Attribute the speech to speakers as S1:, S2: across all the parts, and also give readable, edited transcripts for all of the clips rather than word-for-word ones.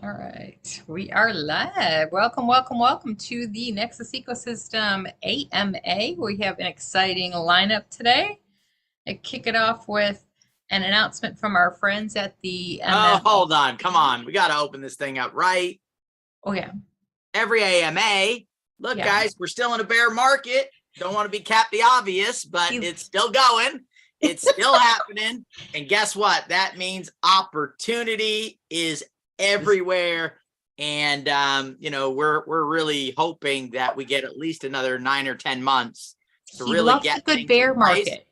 S1: All right, we are live. Welcome, welcome, welcome to the Nexus Ecosystem AMA. We have an exciting lineup today. I kick it off with an announcement from our friends at the
S2: Oh,
S1: MMA.
S2: hold on. Come on. We got to open this thing up right.
S1: Oh, yeah.
S2: Every AMA. Look,
S1: Yeah.
S2: guys, we're still in a bear market. Don't want to be Cap the Obvious, but it's still going. It's still happening. And guess what? That means opportunity is everywhere. And, we're really hoping that we get at least another 9 or 10 months to
S1: He
S2: really
S1: loves
S2: get
S1: a good
S2: things
S1: bear
S2: in place
S1: market.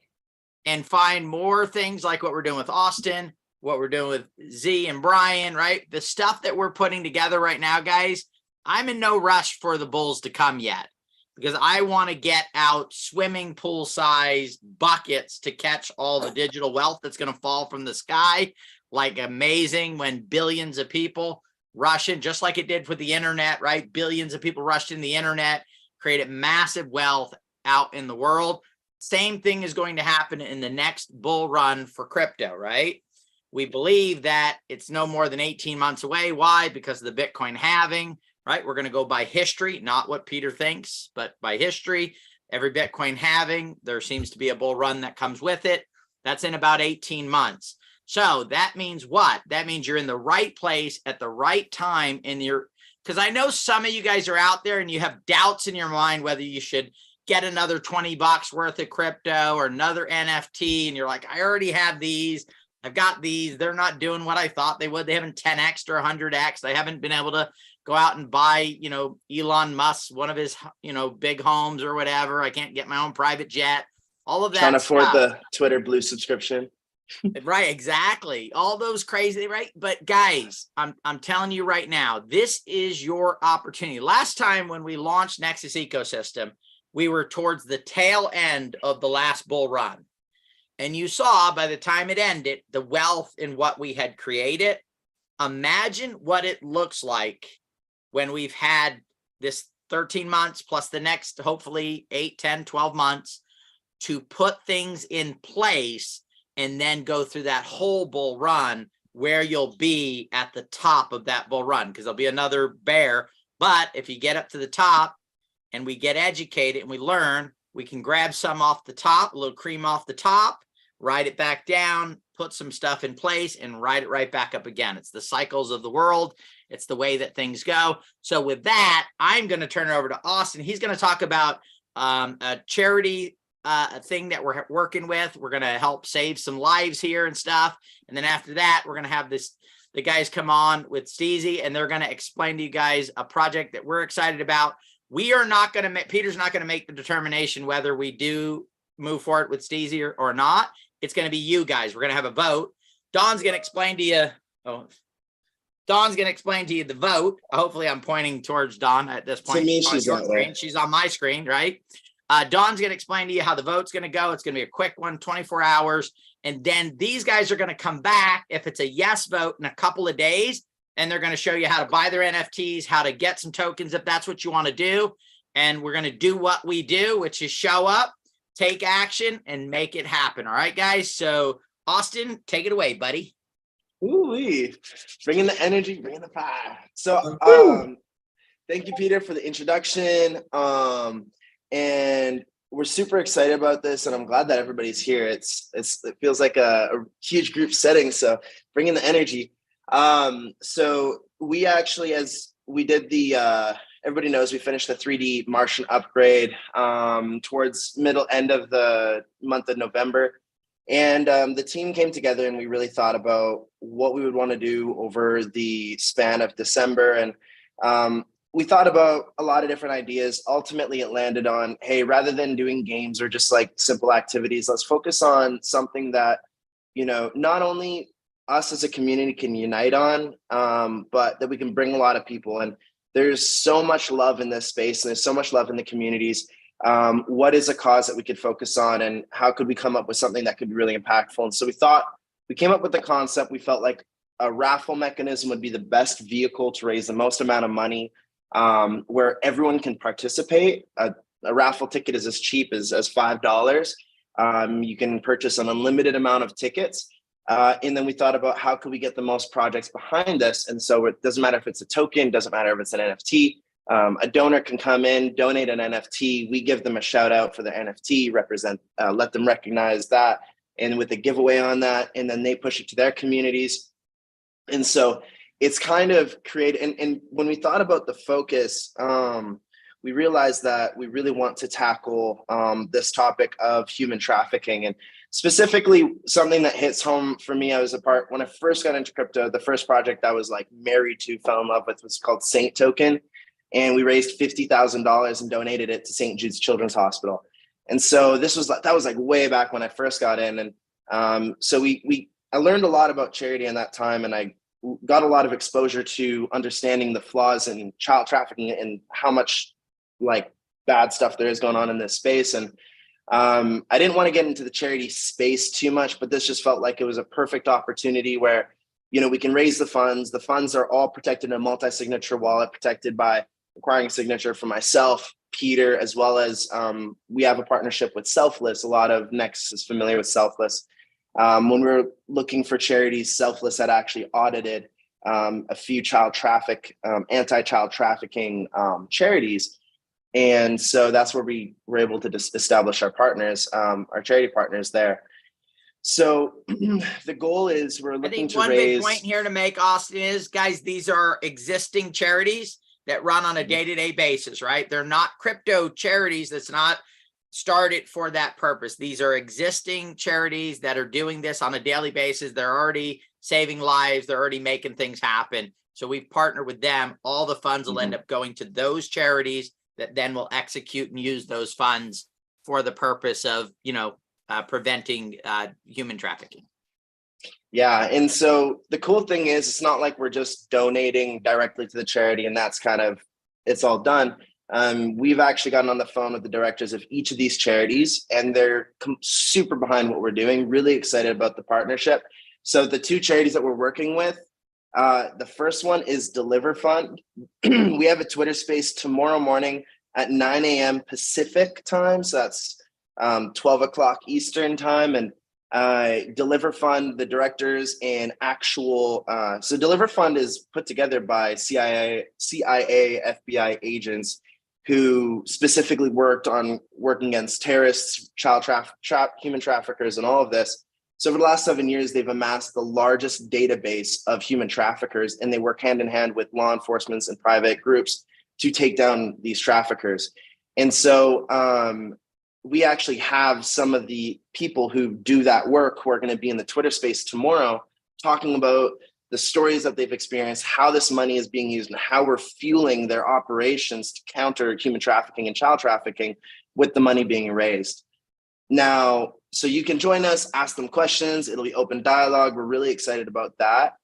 S2: and find more things like what we're doing with Austin, what we're doing with Z and Brian, right? The stuff that we're putting together right now, guys, I'm in no rush for the bulls to come yet because I want to get out swimming pool size buckets to catch all the digital wealth that's going to fall from the sky. Like amazing when billions of people rush in, just like it did with the internet, right? Billions of people rushed in the internet, created massive wealth out in the world. Same thing is going to happen in the next bull run for crypto, right? We believe that it's no more than 18 months away. Why? Because of the Bitcoin halving, right? We're going to go by history, not what Peter thinks, but by history. Every Bitcoin halving, there seems to be a bull run that comes with it. That's in about 18 months. So that means what? That means you're in the right place at the right time in your, because I know some of you guys are out there and you have doubts in your mind whether you should get another 20 bucks worth of crypto or another NFT. And you're like, I already have these. I've got these. They're not doing what I thought they would. They haven't 10x or 100x. They haven't been able to go out and buy, Elon Musk, one of his, big homes or whatever. I can't get my own private jet. All of that.
S3: Trying to afford the Twitter Blue subscription.
S2: Right, exactly. All those crazy, right? But guys, I'm telling you right now, this is your opportunity. Last time when we launched Nexus Ecosystem, we were towards the tail end of the last bull run. And you saw by the time it ended, the wealth in what we had created. Imagine what it looks like when we've had this 13 months plus the next, hopefully 8, 10, 12 months to put things in place and then go through that whole bull run where you'll be at the top of that bull run, because there'll be another bear. But if you get up to the top, and we get educated and we learn, we can grab some off the top, a little cream off the top, ride it back down, put some stuff in place and ride it right back up again. It's the cycles of the world. It's the way that things go. So with that, I'm going to turn it over to Austin. He's going to talk about a charity thing that we're working with. We're going to help save some lives here and stuff. And then after that, we're going to have the guys come on with Steezy, and they're going to explain to you guys a project that we're excited about. We are not going to make, Peter's not going to make the determination whether we do move forward with Steezy or not. It's going to be you guys. We're going to have a vote. Don's going to explain to you. Don's going to explain to you the vote. Hopefully I'm pointing towards Don at this point.
S3: To me, she's on
S2: screen. She's on my screen, right? Don's going to explain to you how the vote's going to go. It's going to be a quick one, 24 hours. And then these guys are going to come back if it's a yes vote in a couple of days. And they're going to show you how to buy their NFTs, how to get some tokens if that's what you want to do. And we're going to do what we do, which is show up, take action, and make it happen. All right, guys? So, Austin, take it away, buddy.
S3: Ooh-wee. Bringing the energy, bringing the fire. So, thank you, Peter, for the introduction. And we're super excited about this, and I'm glad that everybody's here. It feels like a huge group setting, so bringing the energy. So we actually, as we did everybody knows we finished the 3D Martian upgrade towards end of the month of November. And the team came together and we really thought about what we would want to do over the span of December. And we thought about a lot of different ideas. Ultimately, it landed on, hey, rather than doing games or just like simple activities, let's focus on something that, not only us as a community can unite on, but that we can bring a lot of people. And there's so much love in this space, and there's so much love in the communities. What is a cause that we could focus on, and how could we come up with something that could be really impactful? And so we came up with the concept. We felt like a raffle mechanism would be the best vehicle to raise the most amount of money, where everyone can participate. A raffle ticket is as cheap as $5. You can purchase an unlimited amount of tickets. And then we thought about how could we get the most projects behind us. And so it doesn't matter if it's a token, doesn't matter if it's an NFT. A donor can come in, donate an NFT. We give them a shout out for the NFT, let them recognize that, and with a giveaway on that, and then they push it to their communities. And so it's kind of created. And when we thought about the focus, we realized that we really want to tackle this topic of human trafficking, and specifically something that hits home for me. When I first got into crypto, the first project I was like married to, fell in love with, was called Saint Token. And we raised $50,000 and donated it to St. Jude's Children's Hospital. And so that was like way back when I first got in. And so I learned a lot about charity in that time, and I got a lot of exposure to understanding the flaws in child trafficking and how much like bad stuff there is going on in this space. And I didn't want to get into the charity space too much, but this just felt like it was a perfect opportunity where, we can raise the funds. The funds are all protected in a multi-signature wallet, protected by requiring a signature from myself, Peter, as well as we have a partnership with Selfless. A lot of Nexus is familiar with Selfless. When we were looking for charities, Selfless had actually audited a few anti-child trafficking charities. And so that's where we were able to establish our partners, our charity partners there. So the goal is we're looking to raise.
S2: One big point here to make, Austin, is, guys, these are existing charities that run on a day-to-day basis, right? They're not crypto charities. That's not started for that purpose. These are existing charities that are doing this on a daily basis. They're already saving lives. They're already making things happen. So we've partnered with them. All the funds will end up going to those charities that then will execute and use those funds for the purpose of, preventing human trafficking.
S3: Yeah. And so the cool thing is, it's not like we're just donating directly to the charity and that's it's all done. We've actually gotten on the phone with the directors of each of these charities, and they're super behind what we're doing, really excited about the partnership. So the two charities that we're working with, the first one is Deliver Fund. We have a Twitter space tomorrow morning at 9 a.m. Pacific time. So that's 12 o'clock Eastern time. And Deliver Fund, the directors and so Deliver Fund is put together by CIA, FBI agents who specifically working against terrorists, human traffickers, and all of this. So over the last 7 years, they've amassed the largest database of human traffickers, and they work hand in hand with law enforcement and private groups to take down these traffickers. And so we actually have some of the people who do that work who are going to be in the Twitter space tomorrow talking about the stories that they've experienced, how this money is being used, and how we're fueling their operations to counter human trafficking and child trafficking with the money being raised. Now, so you can join us, ask them questions. It'll be open dialogue. We're really excited about that.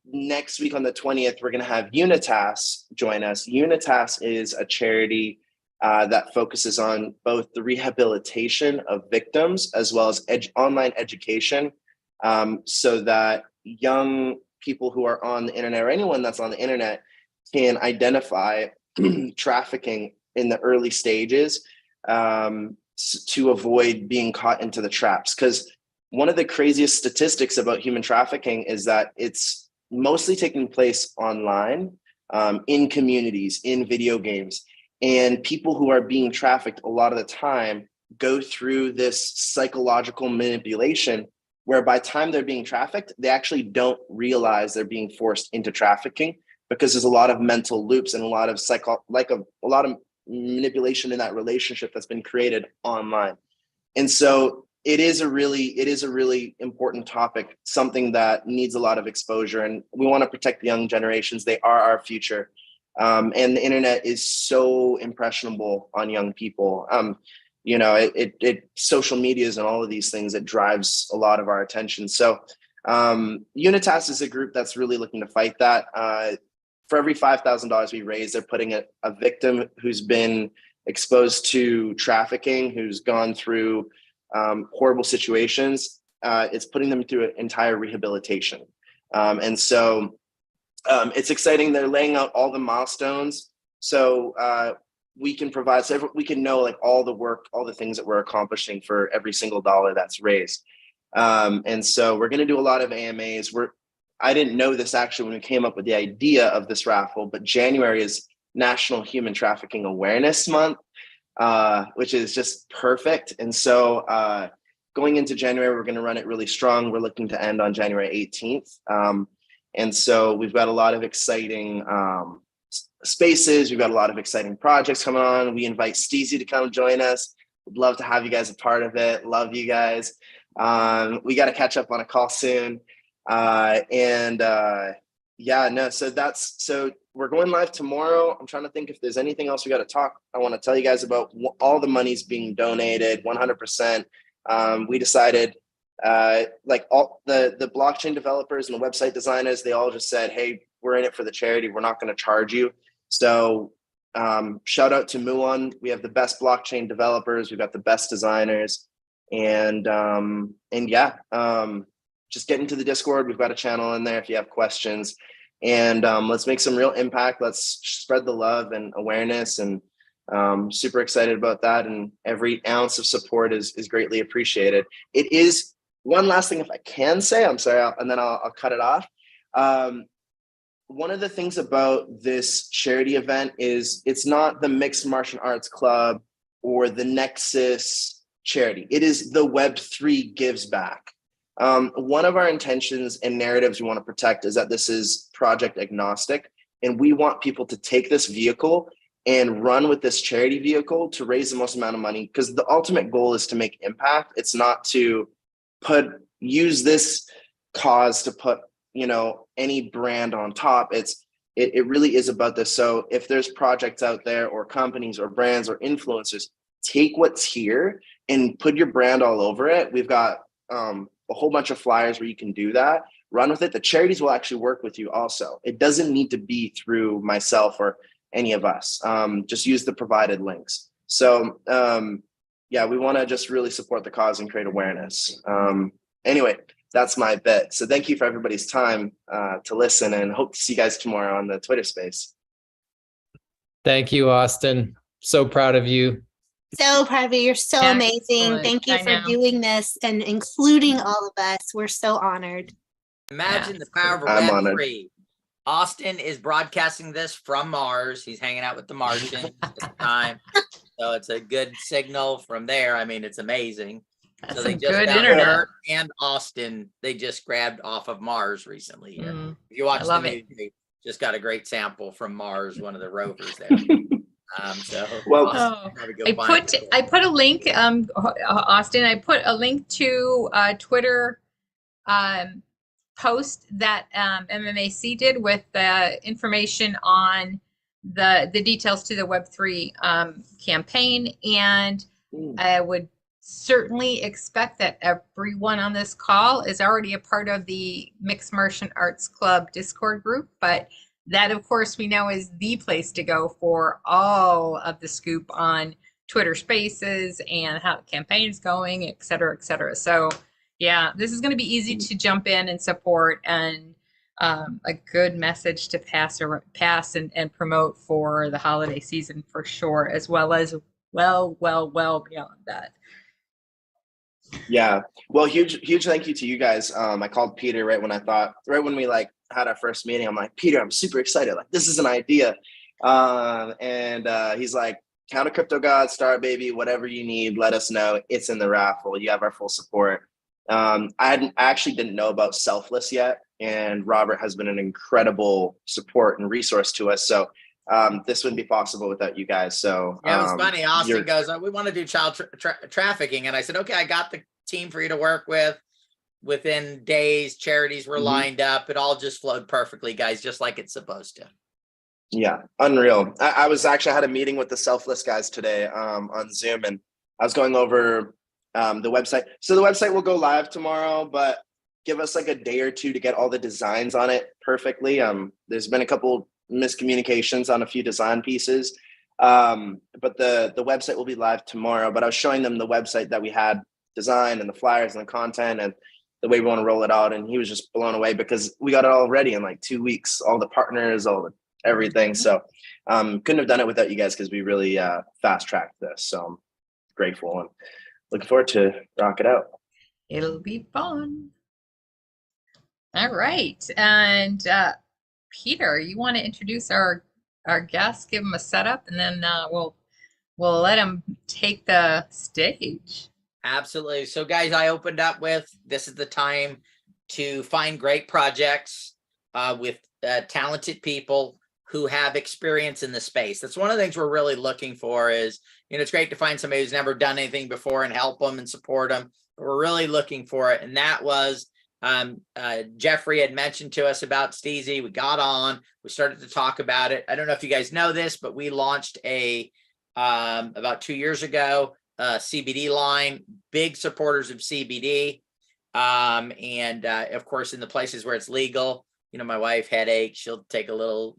S3: Next week on the 20th, we're going to have Unitas join us. Unitas is a charity that focuses on both the rehabilitation of victims as well as online education, so that young people who are on the internet, or anyone that's on the internet, can identify trafficking in the early stages, to avoid being caught into the traps. Because one of the craziest statistics about human trafficking is that it's mostly taking place online, in communities, in video games. And people who are being trafficked a lot of the time go through this psychological manipulation where by the time they're being trafficked, they actually don't realize they're being forced into trafficking, because there's a lot of mental loops and a lot of a lot of manipulation in that relationship that's been created online. And so it is a really important topic, something that needs a lot of exposure, and we want to protect the young generations. They are our future. And the internet is so impressionable on young people. Social medias and all of these things, it drives a lot of our attention. So Unitas is a group that's really looking to fight that. For every $5,000 we raise, they're putting a victim who's been exposed to trafficking, who's gone through horrible situations. It's putting them through an entire rehabilitation. And so it's exciting. They're laying out all the milestones. So we can provide, so we can know like all the work, all the things that we're accomplishing for every single dollar that's raised. And so we're going to do a lot of AMAs. I didn't know this actually when we came up with the idea of this raffle, but January is National Human Trafficking Awareness Month, which is just perfect. And so going into January, we're going to run it really strong. We're looking to end on January 18th. And so we've got a lot of exciting spaces. We've got a lot of exciting projects coming on. We invite Steezy to come join us. Would love to have you guys a part of it. Love you guys. We got to catch up on a call soon. So we're going live tomorrow. I'm trying to think if there's anything else we got to talk. I want to tell you guys about all the money's being donated 100%. We decided like all the blockchain developers and the website designers, they all just said, hey, we're in it for the charity. We're not going to charge you. So shout out to Muon. We have the best blockchain developers. We've got the best designers. And just get into the Discord. We've got a channel in there if you have questions. And let's make some real impact. Let's spread the love and awareness. And super excited about that. And every ounce of support is greatly appreciated. It is one last thing, if I can say, I'm sorry, and then I'll cut it off. One of the things about this charity event is it's not the Mixed Martial Arts Club or the Nexus charity. It is the Web3 Gives Back. One of our intentions and narratives we want to protect is that this is project agnostic, and we want people to take this vehicle and run with this charity vehicle to raise the most amount of money, because the ultimate goal is to make impact. It's not to use this cause to put any brand on top. It really is about this. So if there's projects out there or companies or brands or influencers, take what's here and put your brand all over it. We've got a whole bunch of flyers where you can do that. Run with it. The charities will actually work with you also. It doesn't need to be through myself or any of us. Just use the provided links. So we want to just really support the cause and create awareness. Anyway, that's my bit. So thank you for everybody's time to listen, and hope to see you guys tomorrow on the Twitter space.
S4: Thank you, Austin. So proud of you.
S5: So proud of you. You're so amazing. Thank you for doing this and including all of us. We're so honored.
S2: Imagine the power of a Web3. Austin is broadcasting this from Mars. He's hanging out with the Martians at the time. So it's a good signal from there. I mean, it's amazing.
S1: That's
S2: so they just
S1: good
S2: found
S1: internet.
S2: Earth and Austin, they just grabbed off of Mars recently here. If you watch the movie, they just got a great sample from Mars, one of the rovers there.
S1: I put a link, Austin. I put a link to a Twitter post that MMAC did with information on the details to the Web3 campaign, and I would certainly expect that everyone on this call is already a part of the Mixed Martial Arts Club Discord group, but that, of course, we know is the place to go for all of the scoop on Twitter Spaces and how the campaign's going, et cetera, et cetera. So, yeah, this is going to be easy to jump in and support, and a good message to pass and promote for the holiday season for sure, as well as well beyond that.
S3: Yeah. Well, huge thank you to you guys. I called Peter right when we had our first meeting. I'm like, Peter, I'm super excited. Like, this is an idea. And he's like, Counter Crypto God, Star Baby, whatever you need, let us know. It's in the raffle. You have our full support. I actually didn't know about Selfless yet, and Robert has been an incredible support and resource to us. So this wouldn't be possible without you guys. So
S2: yeah, it was funny. Austin goes, we want to do child trafficking, and I said, okay, I got the team for you to work with. Within days, charities were lined up. It all just flowed perfectly, guys, just like it's supposed to.
S3: Yeah, unreal. I had a meeting with the Selfless guys today on Zoom, and I was going over the website. So the website will go live tomorrow, but give us like a day or two to get all the designs on it perfectly. There's been a couple miscommunications on a few design pieces, but the website will be live tomorrow. But I was showing them the website that we had designed and the flyers and the content and the way we want to roll it out, and he was just blown away because we got it all ready in like 2 weeks, all the partners, all the everything. So couldn't have done it without you guys, because we really fast tracked this. So I'm grateful and looking forward to rock it out.
S1: It'll be fun. All right. And Peter, you want to introduce our guest, give him a setup, and then we'll let him take the stage.
S2: Absolutely. So guys, I opened up with, this is the time to find great projects with talented people who have experience in the space. That's one of the things we're really looking for is, it's great to find somebody who's never done anything before and help them and support them. But we're really looking for it. And that was Jeffrey had mentioned to us about Steezy. We got on, we started to talk about it. I don't know if you guys know this, but we launched about 2 years ago, CBD line, big supporters of CBD. And of course, in the places where it's legal, my wife headache, she'll take a little,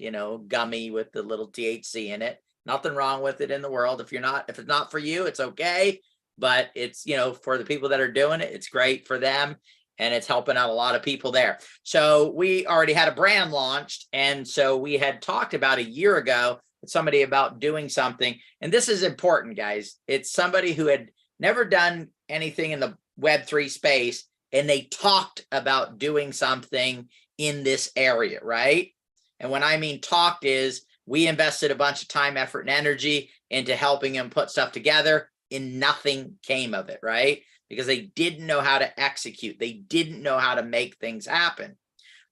S2: gummy with the little THC in it. Nothing wrong with it in the world. If it's not for you, it's okay. But it's, for the people that are doing it, it's great for them. And it's helping out a lot of people there. So we already had a brand launched. And so we had talked about a year ago with somebody about doing something. And this is important, guys. It's somebody who had never done anything in the Web3 space. And they talked about doing something in this area, right? And when I mean talked is we invested a bunch of time, effort, and energy into helping them put stuff together, and nothing came of it, right? Because they didn't know how to execute. They didn't know how to make things happen.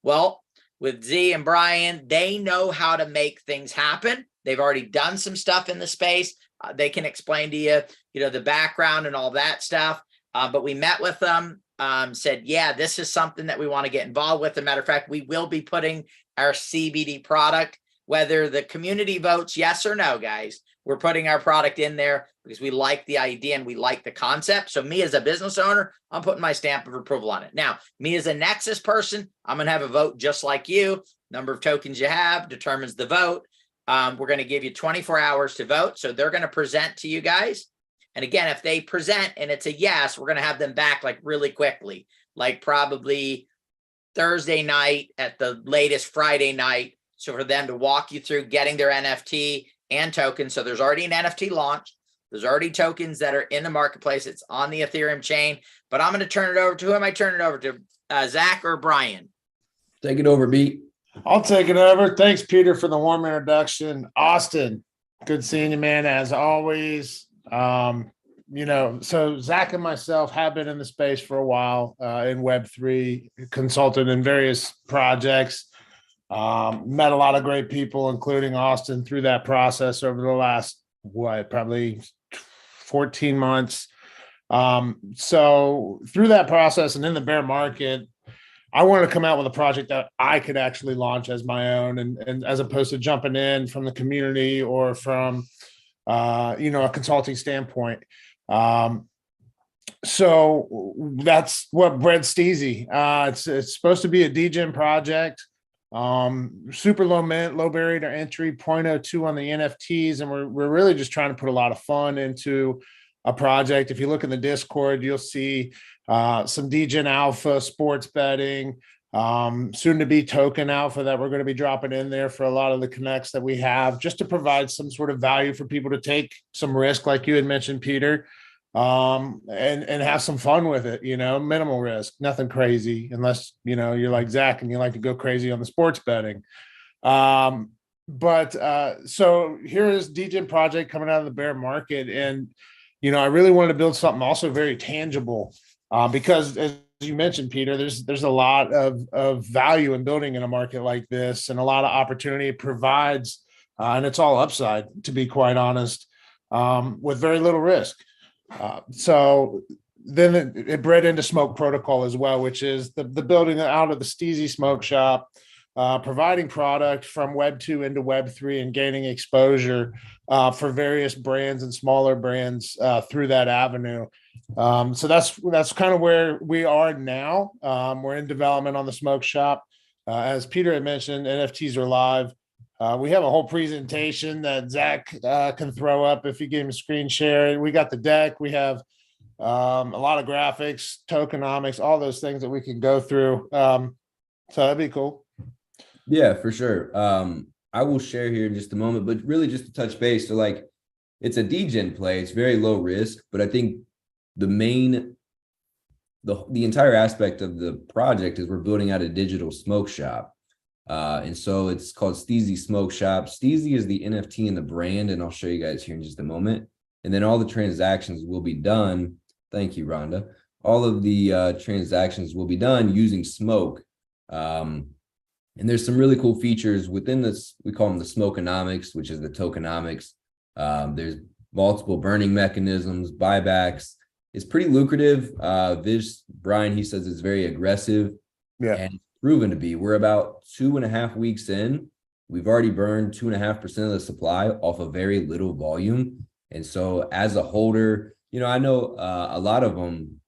S2: Well, with Z and Brian, they know how to make things happen. They've already done some stuff in the space. They can explain to you, the background and all that stuff. But we met with them, said, yeah, this is something that we want to get involved with. As a matter of fact, we will be putting our CBD product, whether the community votes yes or no, guys, we're putting our product in there because we like the idea and we like the concept. So me as a business owner, I'm putting my stamp of approval on it. Now, me as a Nexus person, I'm going to have a vote just like you. Number of tokens you have determines the vote. We're going to give you 24 hours to vote. So they're going to present to you guys. And again, if they present and it's a yes, we're going to have them back like really quickly, like probably Thursday night at the latest Friday night. So for them to walk you through getting their NFT and tokens. So there's already an NFT launch. There's already tokens that are in the marketplace. It's on the Ethereum chain, but I'm going to turn it over to who am I turning it over to? Zach or Brian?
S6: Take it over, Beat.
S7: I'll take it over. Thanks, Peter, for the warm introduction. Austin, good seeing you, man, as always. So Zach and myself have been in the space for a while in Web3, consulted in various projects, met a lot of great people, including Austin, through that process over the last, probably 14 months. So through that process and in the bear market, I wanted to come out with a project that I could actually launch as my own, and as opposed to jumping in from the community or from, a consulting standpoint. So that's what bred Steezy. It's supposed to be a DGen project, super low mint, low barrier to entry, 0.02 on the NFTs. And we're really just trying to put a lot of fun into a project. If you look in the Discord, you'll see some DGen alpha, sports betting, soon to be token alpha that we're going to be dropping in there for a lot of the connects that we have, just to provide some sort of value for people to take some risk, like you had mentioned, Peter, and have some fun with it, minimal risk, nothing crazy, unless, you're like Zach and you like to go crazy on the sports betting. So here is DGen project coming out of the bear market. And, I really wanted to build something also very tangible, because as you mentioned, Peter, there's a lot of value in building in a market like this, and a lot of opportunity it provides, and it's all upside, to be quite honest, with very little risk. So then it bred into Smoke Protocol as well, which is the building out of the Steezy Smoke Shop, providing product from Web 2 into Web 3 and gaining exposure for various brands and smaller brands through that avenue. So that's kind of where we are now. We're in development on the Smoke Shop. As Peter had mentioned, NFTs are live. We have a whole presentation that Zach can throw up if you give him a screen share. We got the deck. We have a lot of graphics, tokenomics, all those things that we can go through. So that'd be cool.
S6: Yeah, for sure. I will share here in just a moment, but really just to touch base. So it's a DGen play. It's very low risk, but I think the main the entire aspect of the project is we're building out a digital smoke shop. And so it's called Steezy Smoke Shop. Steezy is the NFT and the brand, and I'll show you guys here in just a moment. And then all the transactions will be done. Thank you, Rhonda. All of the transactions will be done using Smoke. And there's some really cool features within this. We call them the Smokeonomics, which is the tokenomics. There's multiple burning mechanisms, buybacks. It's pretty lucrative. Brian, he says it's very aggressive.
S7: Yeah.
S6: And proven to be. We're about 2.5 weeks in. We've already burned 2.5% of the supply off of very little volume. And so as a holder, I know a lot of them,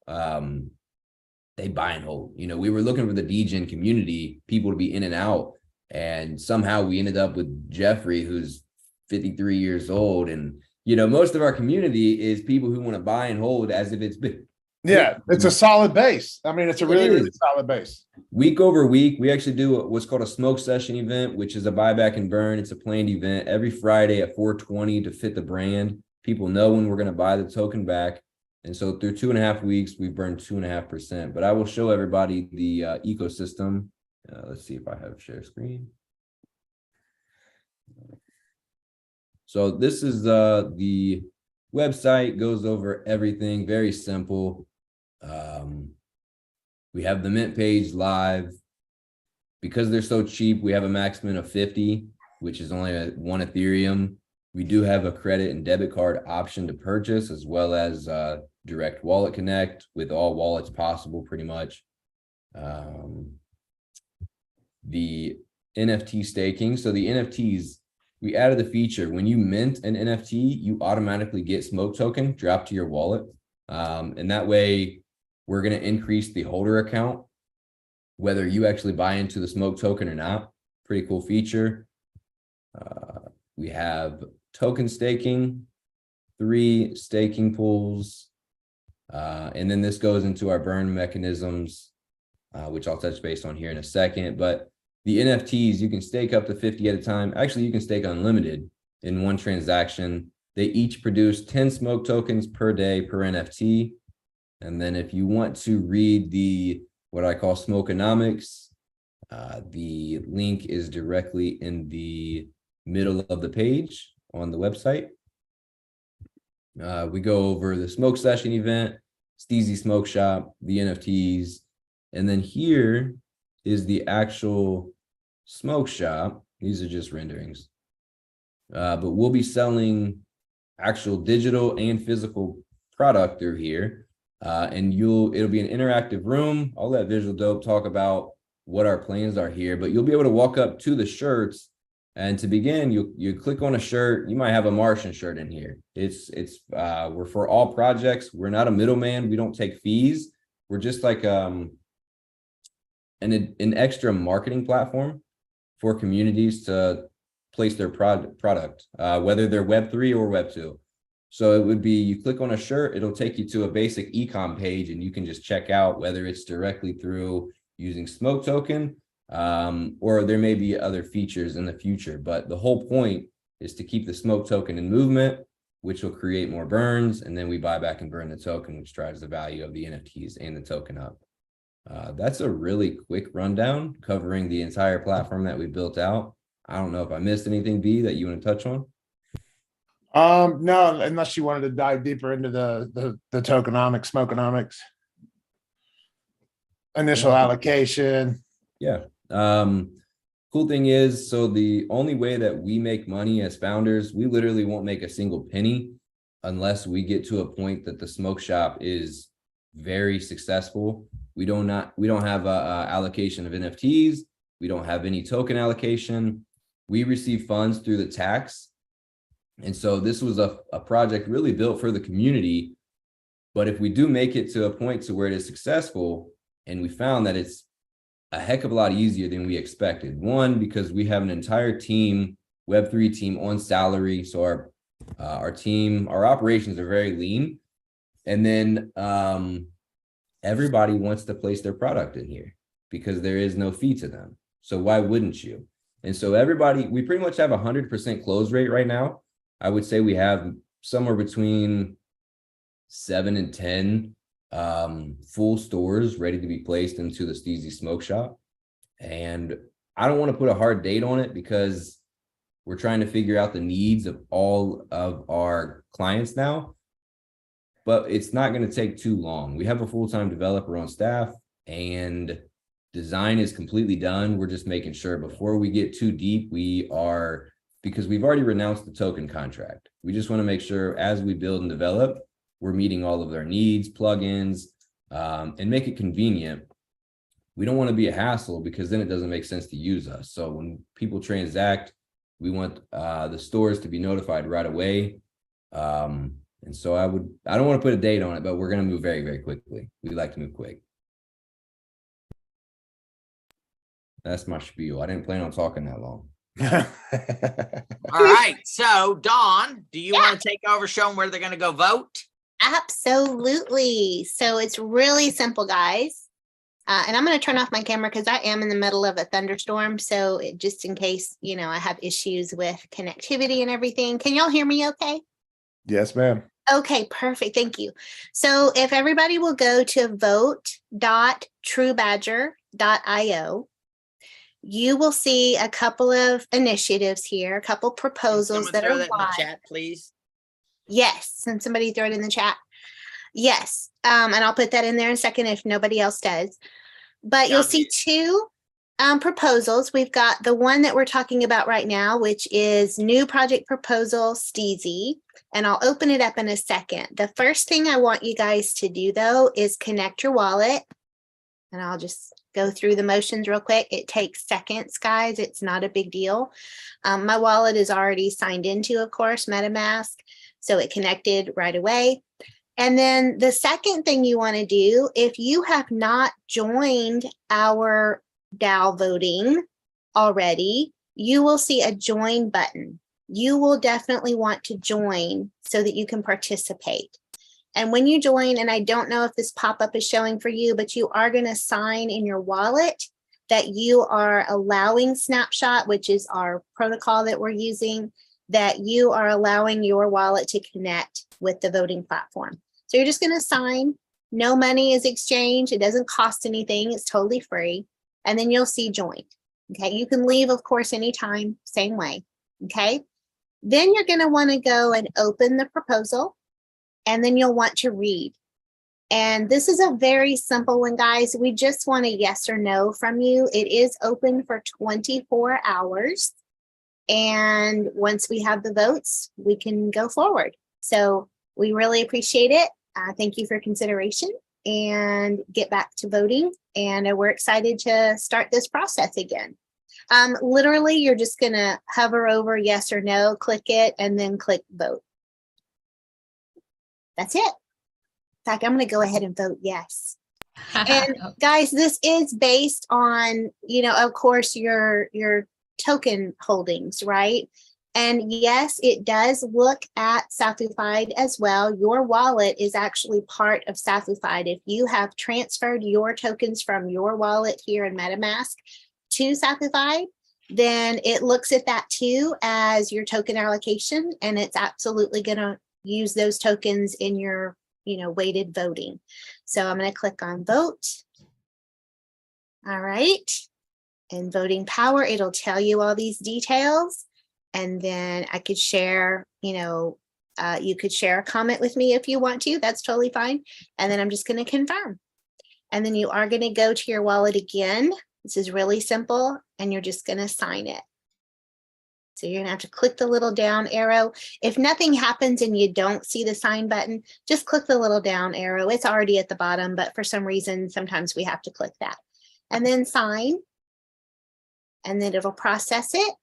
S6: they buy and hold. We were looking for the DGen community, people to be in and out. And somehow we ended up with Jeffrey, who's 53 years old. And, most of our community is people who want to buy and hold as if it's been.
S7: Yeah, it's a solid base. I mean, it's a really solid base.
S6: Week over week, we actually do what's called a smoke session event, which is a buyback and burn. It's a planned event every Friday at 4:20 to fit the brand. People know when we're going to buy the token back. And so through 2.5 weeks, we've burned 2.5%. But I will show everybody the ecosystem. Let's see if I have share screen. So this is the website, goes over everything, very simple. We have the mint page live. Because they're so cheap, we have a maximum of 50, which is only 1 Ethereum. We do have a credit and debit card option to purchase, as well as direct wallet connect with all wallets possible, pretty much. The NFT staking. So the NFTs, we added the feature. When you mint an NFT, you automatically get Smoke token dropped to your wallet. And that way, we're going to increase the holder account, whether you actually buy into the Smoke token or not. Pretty cool feature. We have token staking, 3 staking pools. And then this goes into our burn mechanisms, which I'll touch base on here in a second. But the NFTs, you can stake up to 50 at a time. Actually, you can stake unlimited in one transaction. They each produce 10 Smoke tokens per day per NFT. And then if you want to read what I call Smokeonomics, the link is directly in the middle of the page on the website. We go over the smoke session event, Steezy Smoke Shop, the NFTs, and then here is the actual smoke shop. These are just renderings. But we'll be selling actual digital and physical product through here. And it'll be an interactive room. I'll let Visual Dope talk about what our plans are here, but you'll be able to walk up to the shirts. And to begin, you click on a shirt. You might have a Martian shirt in here. We're for all projects. We're not a middleman. We don't take fees. We're just like an extra marketing platform for communities to place their product, whether they're Web3 or Web2. So it would be, you click on a shirt, it'll take you to a basic e-com page, and you can just check out whether it's directly through using Smoke token, or there may be other features in the future. But the whole point is to keep the Smoke token in movement, which will create more burns, and then we buy back and burn the token, which drives the value of the NFTs and the token up. That's a really quick rundown covering the entire platform that we built out. I don't know if I missed anything, B, that you want to touch on.
S7: No, unless you wanted to dive deeper into the tokenomics, smokeonomics, initial allocation.
S6: Yeah. Cool thing is, so the only way that we make money as founders, we literally won't make a single penny unless we get to a point that the smoke shop is very successful. We don't have a allocation of NFTs. We don't have any token allocation. We receive funds through the tax. And so this was a project really built for the community. But if we do make it to a point to where it is successful, and we found that it's a heck of a lot easier than we expected. One, because we have an entire team, Web3 team on salary. So our team, our operations are very lean. And then everybody wants to place their product in here because there is no fee to them. So why wouldn't you? And so we pretty much have 100% close rate right now. I would say we have somewhere between 7 and 10 full stores ready to be placed into the Steezy Smoke Shop. And I don't want to put a hard date on it because we're trying to figure out the needs of all of our clients now, but it's not going to take too long. We have a full-time developer on staff and design is completely done. We're just making sure before we get too deep, because we've already renounced the token contract. We just want to make sure as we build and develop, we're meeting all of their needs, plugins, and make it convenient. We don't want to be a hassle because then it doesn't make sense to use us. So when people transact, we want the stores to be notified right away. And so I don't want to put a date on it, but we're going to move very, very quickly. We like to move quick. That's my spiel. I didn't plan on talking that long.
S2: All right. So Dawn, do you want to take over, show them where they're going to go vote?
S5: Absolutely. So it's really simple, guys. And I'm going to turn off my camera because I am in the middle of a thunderstorm. So just in case, I have issues with connectivity and everything. Can y'all hear me okay?
S7: Yes, ma'am.
S5: Okay, perfect. Thank you. So if everybody will go to vote.trubadger.io, you will see a couple of initiatives here, a couple proposals that are
S2: in the chat, please.
S5: Yes, and somebody throw it in the chat. Yes, and I'll put that in there in a second if nobody else does. But you'll see two proposals. We've got the one that we're talking about right now, which is new project proposal Steezy, and I'll open it up in a second. The first thing I want you guys to do, though, is connect your wallet, and I'll just go through the motions real quick. It takes seconds, guys. It's not a big deal. My wallet is already signed into, of course, MetaMask, so it connected right away. And then the second thing you want to do, if you have not joined our DAO voting already, you will see a join button. You will definitely want to join so that you can participate. And when you join, and I don't know if this pop-up is showing for you, but you are going to sign in your wallet that you are allowing Snapshot, which is our protocol that we're using, that you are allowing your wallet to connect with the voting platform. So you're just going to sign. No money is exchanged. It doesn't cost anything. It's totally free. And then you'll see joined. Okay. You can leave, of course, anytime, same way. Okay. Then you're going to want to go and open the proposal, and then you'll want to read. And this is a very simple one, guys. We just want a yes or no from you. It is open for 24 hours. And once we have the votes, we can go forward. So we really appreciate it. Thank you for consideration, and get back to voting. And we're excited to start this process again. Literally, you're just going to hover over yes or no, click it, and then click vote. That's it. In fact, I'm going to go ahead and vote yes. And guys, this is based on, of course, your token holdings, right? And yes, it does look at Saphified as well. Your wallet is actually part of Saphified. If you have transferred your tokens from your wallet here in MetaMask to Saphified, then it looks at that too as your token allocation, and it's absolutely going to use those tokens in your, weighted voting. So I'm going to click on vote. All right. And voting power, it'll tell you all these details. And then I could share, you could share a comment with me if you want to. That's totally fine. And then I'm just going to confirm. And then you are going to go to your wallet again. This is really simple. And you're just going to sign it. So you're going to have to click the little down arrow. If nothing happens and you don't see the sign button, just click the little down arrow. It's already at the bottom, but for some reason, sometimes we have to click that. And then sign. And then it'll process it.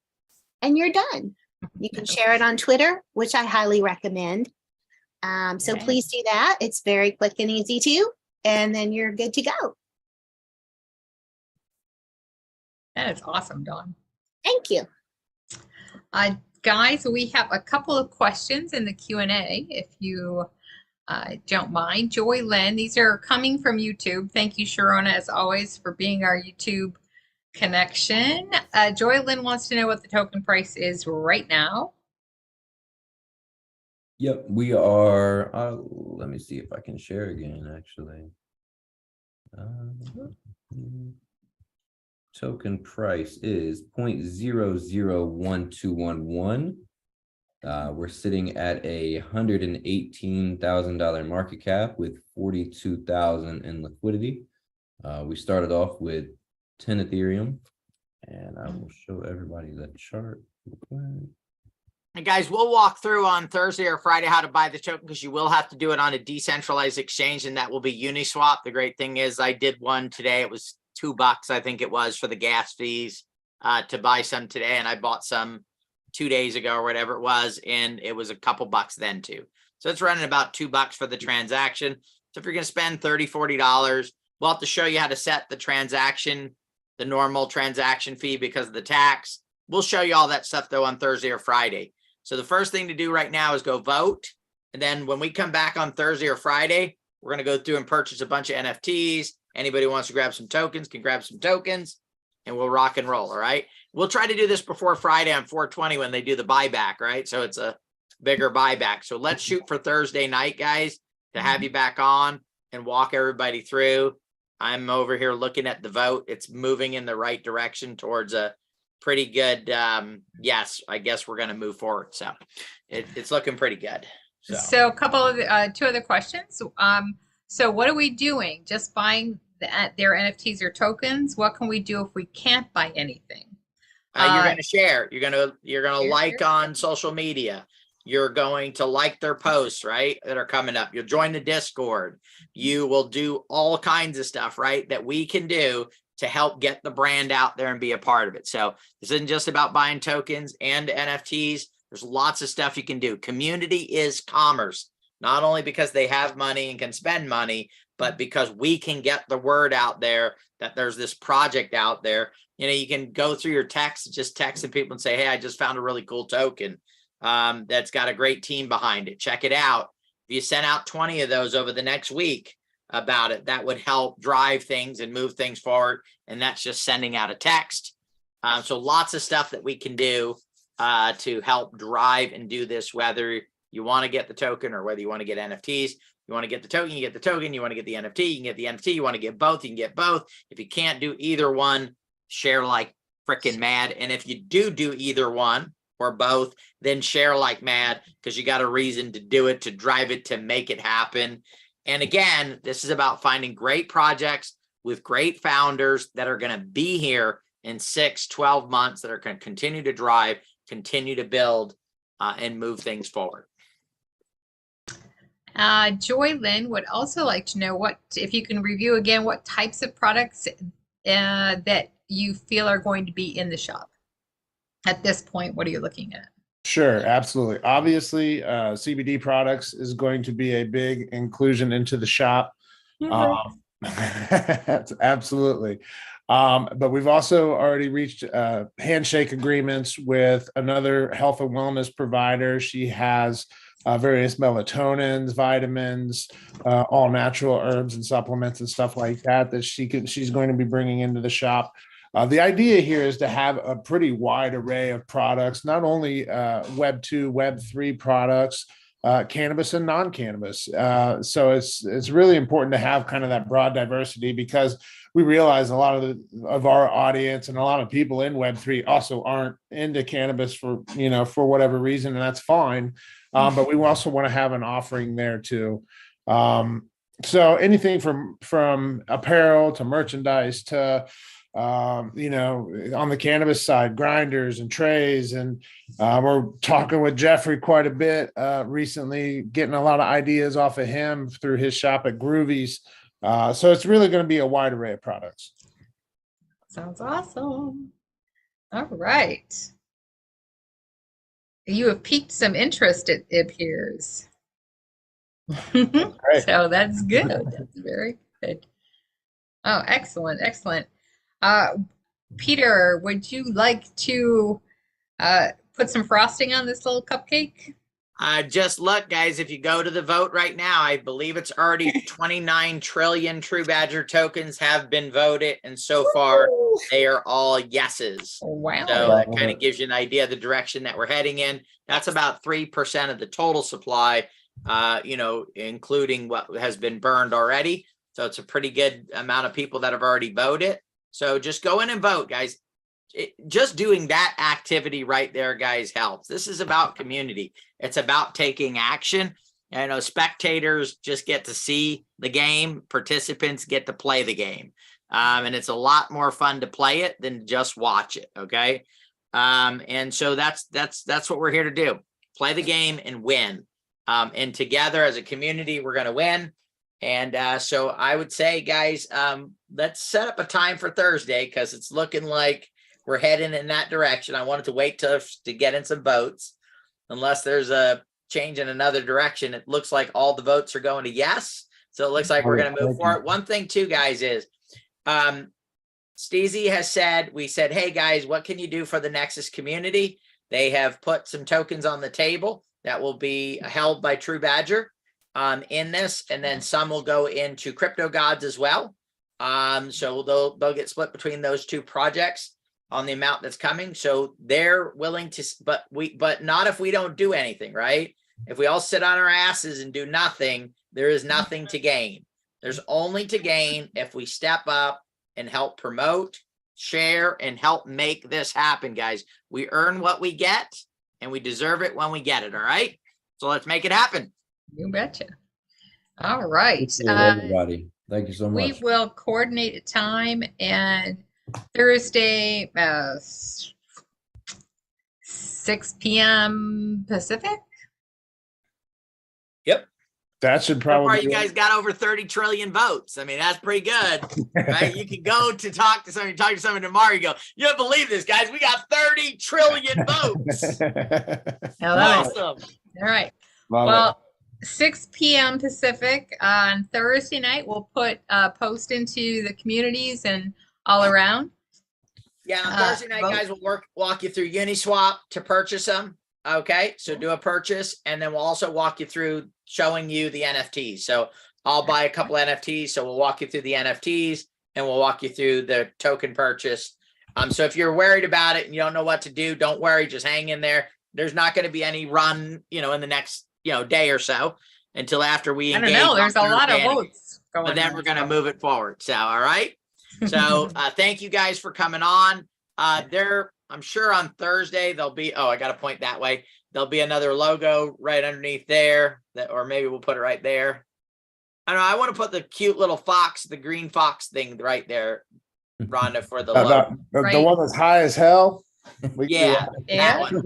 S5: And you're done. You can share it on Twitter, which I highly recommend. So please do that. It's very quick and easy too. And then you're good to go.
S1: That is awesome, Dawn.
S5: Thank you.
S1: Guys, we have a couple of questions in the Q&A, if you don't mind. Joy Lynn, these are coming from YouTube. Thank you, Sharona, as always, for being our YouTube connection. Joy Lynn wants to know what the token price is right now.
S6: Yep, we are. Let me see if I can share again, actually. Token price is 0.001211. We're sitting at $118,000 market cap with 42,000 in liquidity. We started off with 10 Ethereum, and I will show everybody the chart.
S2: And guys, we'll walk through on Thursday or Friday how to buy the token, because you will have to do it on a decentralized exchange, and that will be Uniswap. The great thing is I did one today. It was $2, I think it was, for the gas fees to buy some today. And I bought some 2 days ago or whatever it was, and it was a couple bucks then too. So it's running about $2 for the transaction. So if you're going to spend $30, $40, we'll have to show you how to set the transaction, the normal transaction fee because of the tax. We'll show you all that stuff though on Thursday or Friday. So the first thing to do right now is go vote. And then when we come back on Thursday or Friday, we're going to go through and purchase a bunch of NFTs. Anybody who wants to grab some tokens can grab some tokens, and we'll rock and roll. All right. We'll try to do this before Friday on 420 when they do the buyback, right? So it's a bigger buyback. So let's shoot for Thursday night, guys, to have you back on and walk everybody through. I'm over here looking at the vote. It's moving in the right direction towards a pretty good. Yes, I guess we're going to move forward. So it's looking pretty good.
S1: So a couple of two other questions. So what are we doing? Just buying their NFTs or tokens? What can we do if we can't buy anything?
S2: You're going to share. You're going to like on social media. You're going to like their posts, right, that are coming up. You'll join the Discord. You will do all kinds of stuff, right, that we can do to help get the brand out there and be a part of it. So this isn't just about buying tokens and NFTs. There's lots of stuff you can do. Community is commerce, not only because they have money and can spend money, but because we can get the word out there that there's this project out there. You know, you can go through your text, just texting people and say, hey, I just found a really cool token that's got a great team behind it. Check it out. If you send out 20 of those over the next week about it, that would help drive things and move things forward. And that's just sending out a text. So lots of stuff that we can do to help drive and do this, whether you want to get the token or whether you want to get NFTs. You want to get the token, you get the token. You want to get the NFT, you can get the NFT. You want to get both, you can get both. If you can't do either one, share like freaking mad. And if you do either one or both, then share like mad, because you got a reason to do it, to drive it, to make it happen. And again, this is about finding great projects with great founders that are going to be here in 6, 12 months, that are going to continue to drive, continue to build, and move things forward.
S1: Joy Lynn would also like to know if you can review again, what types of products that you feel are going to be in the shop. At this point, what are you looking at?
S7: Sure, absolutely. Obviously, CBD products is going to be a big inclusion into the shop. Absolutely. But we've also already reached handshake agreements with another health and wellness provider. She has various melatonins, vitamins, all natural herbs and supplements and stuff like that she's going to be bringing into the shop. The idea here is to have a pretty wide array of products, not only Web 2, Web 3 products, cannabis and non-cannabis. So it's really important to have kind of that broad diversity, because we realize a lot of our audience and a lot of people in Web 3 also aren't into cannabis for whatever reason, and that's fine. But we also want to have an offering there too. So anything from apparel to merchandise to on the cannabis side, grinders and trays. And we're talking with Jeffrey quite a bit recently, getting a lot of ideas off of him through his shop at Groovies. So it's really going to be a wide array of products.
S1: Sounds awesome. All right. You have piqued some interest, it appears. So that's good. That's very good. Oh, excellent. Excellent. Peter, would you like to put some frosting on this little cupcake?
S2: Just look, guys, if you go to the vote right now, I believe it's already 29 trillion TruBadger tokens have been voted. And so far, they are all yeses.
S1: Wow.
S2: So that kind of gives you an idea of the direction that we're heading in. That's about 3% of the total supply, including what has been burned already. So it's a pretty good amount of people that have already voted. So just go in and vote, guys. Just doing that activity right there, guys, helps. This is about community. It's about taking action. I know spectators just get to see the game. Participants get to play the game. And it's a lot more fun to play it than just watch it. Okay. And so that's what we're here to do. Play the game and win. And together as a community, we're going to win. And so I would say, guys, let's set up a time for Thursday, because it's looking like we're heading in that direction. I wanted to wait to get in some votes. Unless there's a change in another direction, it looks like all the votes are going to yes. So it looks like we're going to move forward. One thing too, guys, is Steezy has said, we said, hey guys, what can you do for the Nexus community? They have put some tokens on the table that will be held by TruBadger in this, and then some will go into Crypto Gods as well. So they'll get split between those two projects on the amount that's coming. So they're willing to, but not if we don't do anything, right? If we all sit on our asses and do nothing, there is nothing to gain. There's only to gain if we step up and help promote, share, and help make this happen, guys. We earn what we get, and we deserve it when we get it, all right? So let's make it happen.
S1: You betcha. All right.
S6: Everybody, thank you so much.
S1: We will coordinate a time, and Thursday, 6 p.m. Pacific.
S2: Yep.
S7: That should
S2: So
S7: probably.
S2: far, you guys got over 30 trillion votes. I mean, that's pretty good, right? You can go to talk to someone tomorrow. You go, you don't believe this, guys. We got 30 trillion votes. Awesome.
S1: All right.
S7: Love
S1: Well, 6 p.m. Pacific on Thursday night, we'll put a post into the communities and all around.
S2: Yeah, on Thursday night, guys, we'll walk you through Uniswap to purchase them. Okay, so do a purchase, and then we'll also walk you through showing you the NFTs. So I'll buy a couple NFTs, so we'll walk you through the NFTs, and we'll walk you through the token purchase. So if you're worried about it and you don't know what to do, don't worry, just hang in there. There's not going to be any run, in the next, day or so until after we engage.
S1: I don't know. There's a lot of votes going on.
S2: But then we're going to move it forward. So, all right. So thank you guys for coming on. I'm sure on Thursday there'll be, I got to point that way. There'll be another logo right underneath there, or maybe we'll put it right there. I don't know. I want to put the cute little fox, the green fox thing right there, Rhonda, for the logo.
S7: The one that's high as hell.
S2: Yeah, that one.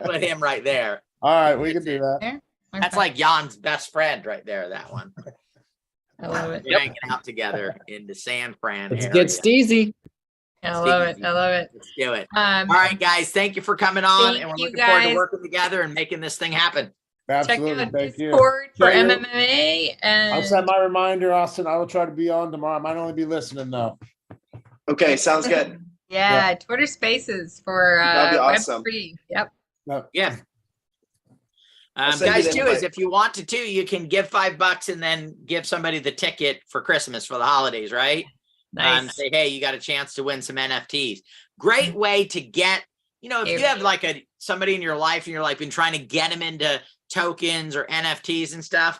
S2: Put him right there.
S7: All right, we can do that.
S1: Okay.
S2: That's like Jan's best friend right there, that one.
S1: I love it.
S2: We're hanging out together in the San Fran
S4: Let's
S2: area.
S4: get steezy.
S1: I love it. I love it.
S2: Let's do it. All right, guys. Thank you for coming on, and we're looking forward to working together and making this thing happen.
S7: Absolutely.
S1: Check out
S7: Thank you.
S1: Discord for MMA. And
S7: I'll set my reminder, Austin. I will try to be on tomorrow. I might only be listening though.
S3: Okay, sounds good.
S1: yeah, Twitter Spaces for
S3: That'd be awesome.
S1: Web3. Yep.
S2: Yeah.
S3: I'll send you
S2: Guys,
S3: the
S2: too,
S3: invite.
S2: is if you want to, you can give $5 and then give somebody the ticket for Christmas for the holidays, right?
S1: Nice.
S2: Say, hey, you got a chance to win some NFTs. Great way to get, if you have like somebody in your life and you're like been trying to get them into tokens or NFTs and stuff,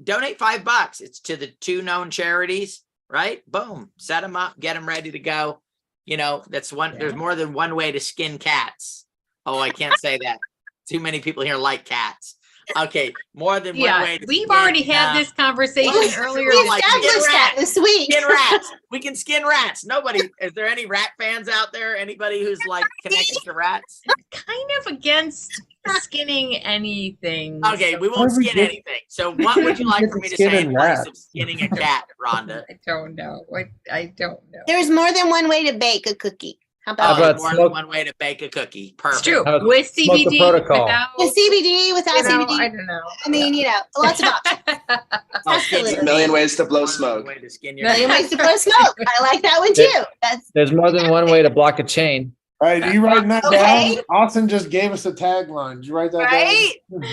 S2: donate $5. It's to the 2 known charities, right? Boom, set them up, get them ready to go. That's one.
S1: Yeah.
S2: There's more than one way to skin cats. Oh, I can't say that. Too many people here like cats. Okay, more than one way.
S1: We've already had this conversation earlier.
S5: We
S2: like
S5: established that this week.
S2: Skin rats. We can skin rats. Nobody. Is there any rat fans out there? Anybody who's like connected to rats?
S1: Kind of against skinning anything.
S2: Okay, we won't skin anything. So what would you like for me to say in place of skinning a cat, Rhonda?
S1: I don't know. I don't know.
S5: There's more than one way to bake a cookie. How
S2: Oh,
S5: about
S4: about
S2: more than
S4: smoke-
S2: one way to bake a cookie.
S1: It's
S2: Perfect.
S1: true.
S4: How about
S1: With
S4: smoke the
S1: CBD,
S4: protocol?
S1: without,
S5: with CBD, without CBD?
S1: I don't know.
S5: I mean, lots of options.
S2: Oh,
S5: Absolutely.
S3: A million ways to blow
S2: One
S3: smoke.
S2: way to skin your
S5: Million
S2: cat.
S5: ways to blow smoke. I like that one too. That's
S4: There's more than one way to block a chain.
S7: All right, are you writing that
S5: Okay.
S7: down? Austin just gave us a tagline. Did you write that
S5: Right?
S7: down?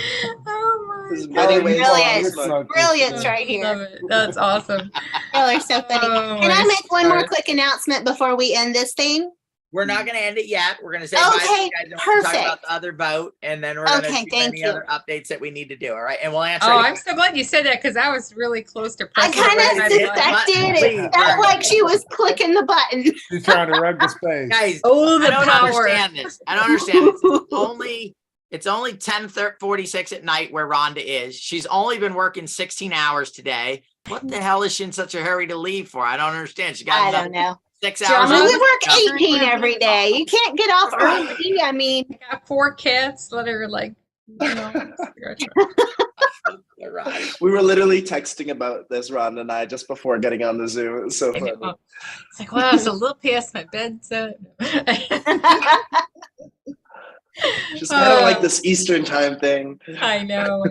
S1: Oh
S3: There's
S1: my
S3: many
S7: How are
S3: ways
S7: you
S3: to
S7: going
S5: Brilliant.
S3: smoke.
S7: about this?
S5: Brilliance
S1: God.
S5: right here.
S1: Love it. That's awesome.
S5: Y'all are so funny.
S1: Oh,
S5: Can I
S1: my
S5: make one more
S1: stars.
S5: quick announcement before we end this thing?
S2: We're not going to end it yet. We're going to say bye to
S5: Okay,
S2: you guys. And we're gonna talk about
S5: perfect.
S2: the other vote, and then we're going to
S5: Okay,
S2: do
S5: thank
S2: any
S5: you.
S2: other updates that we need to do. All right, and we'll answer.
S1: Oh,
S2: any
S1: I'm so glad you said that because I was really close to
S5: I
S1: pressing the
S5: kind
S1: red
S5: of
S1: red
S2: did,
S1: button.
S2: but
S5: suspected
S2: please,
S5: it. Felt
S2: Bernie.
S5: like she was clicking the button.
S7: She's trying to rug the space.
S2: Guys,
S1: Oh,
S2: I
S1: the
S2: don't
S1: power.
S2: understand this. I don't understand this. It's only 10:46 at night where Rhonda is. She's only been working 16 hours today. What the hell is she in such a hurry to leave for? I don't understand. She got
S5: I
S2: another
S5: don't know.
S2: 6
S1: Drama.
S2: hours.
S5: I mean,
S2: of
S5: we work
S2: stuff.
S5: 18 every day. You can't get off early. I mean,
S1: I got 4 kids. Let her like, you know.
S2: All right.
S3: We were literally texting about this, Ron and I, just before getting on the Zoom. It was so
S1: I
S3: funny.
S1: know. It's like, wow, it's a little past my bedtime.
S3: Just kind of like this Eastern time thing.
S1: I know.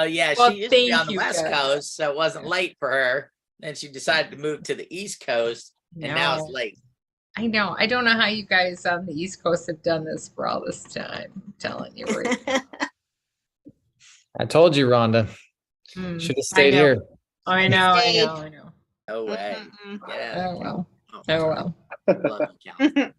S2: Yeah,
S1: Well,
S2: she used to be
S1: thank
S2: on the
S1: you,
S2: West
S1: guys.
S2: Coast, so it wasn't late for her. Then she decided to move to the East Coast, and now it's
S1: No.
S2: late.
S1: I know. I don't know how you guys on the East Coast have done this for all this time. I'm telling you.
S4: I told you, Rhonda.
S1: Mm,
S4: Should have stayed
S1: I know.
S4: here.
S1: I know. I know. I know.
S2: No way.
S5: Mm-mm.
S2: Yeah.
S1: Oh well. Oh well.
S2: Love you, Cal.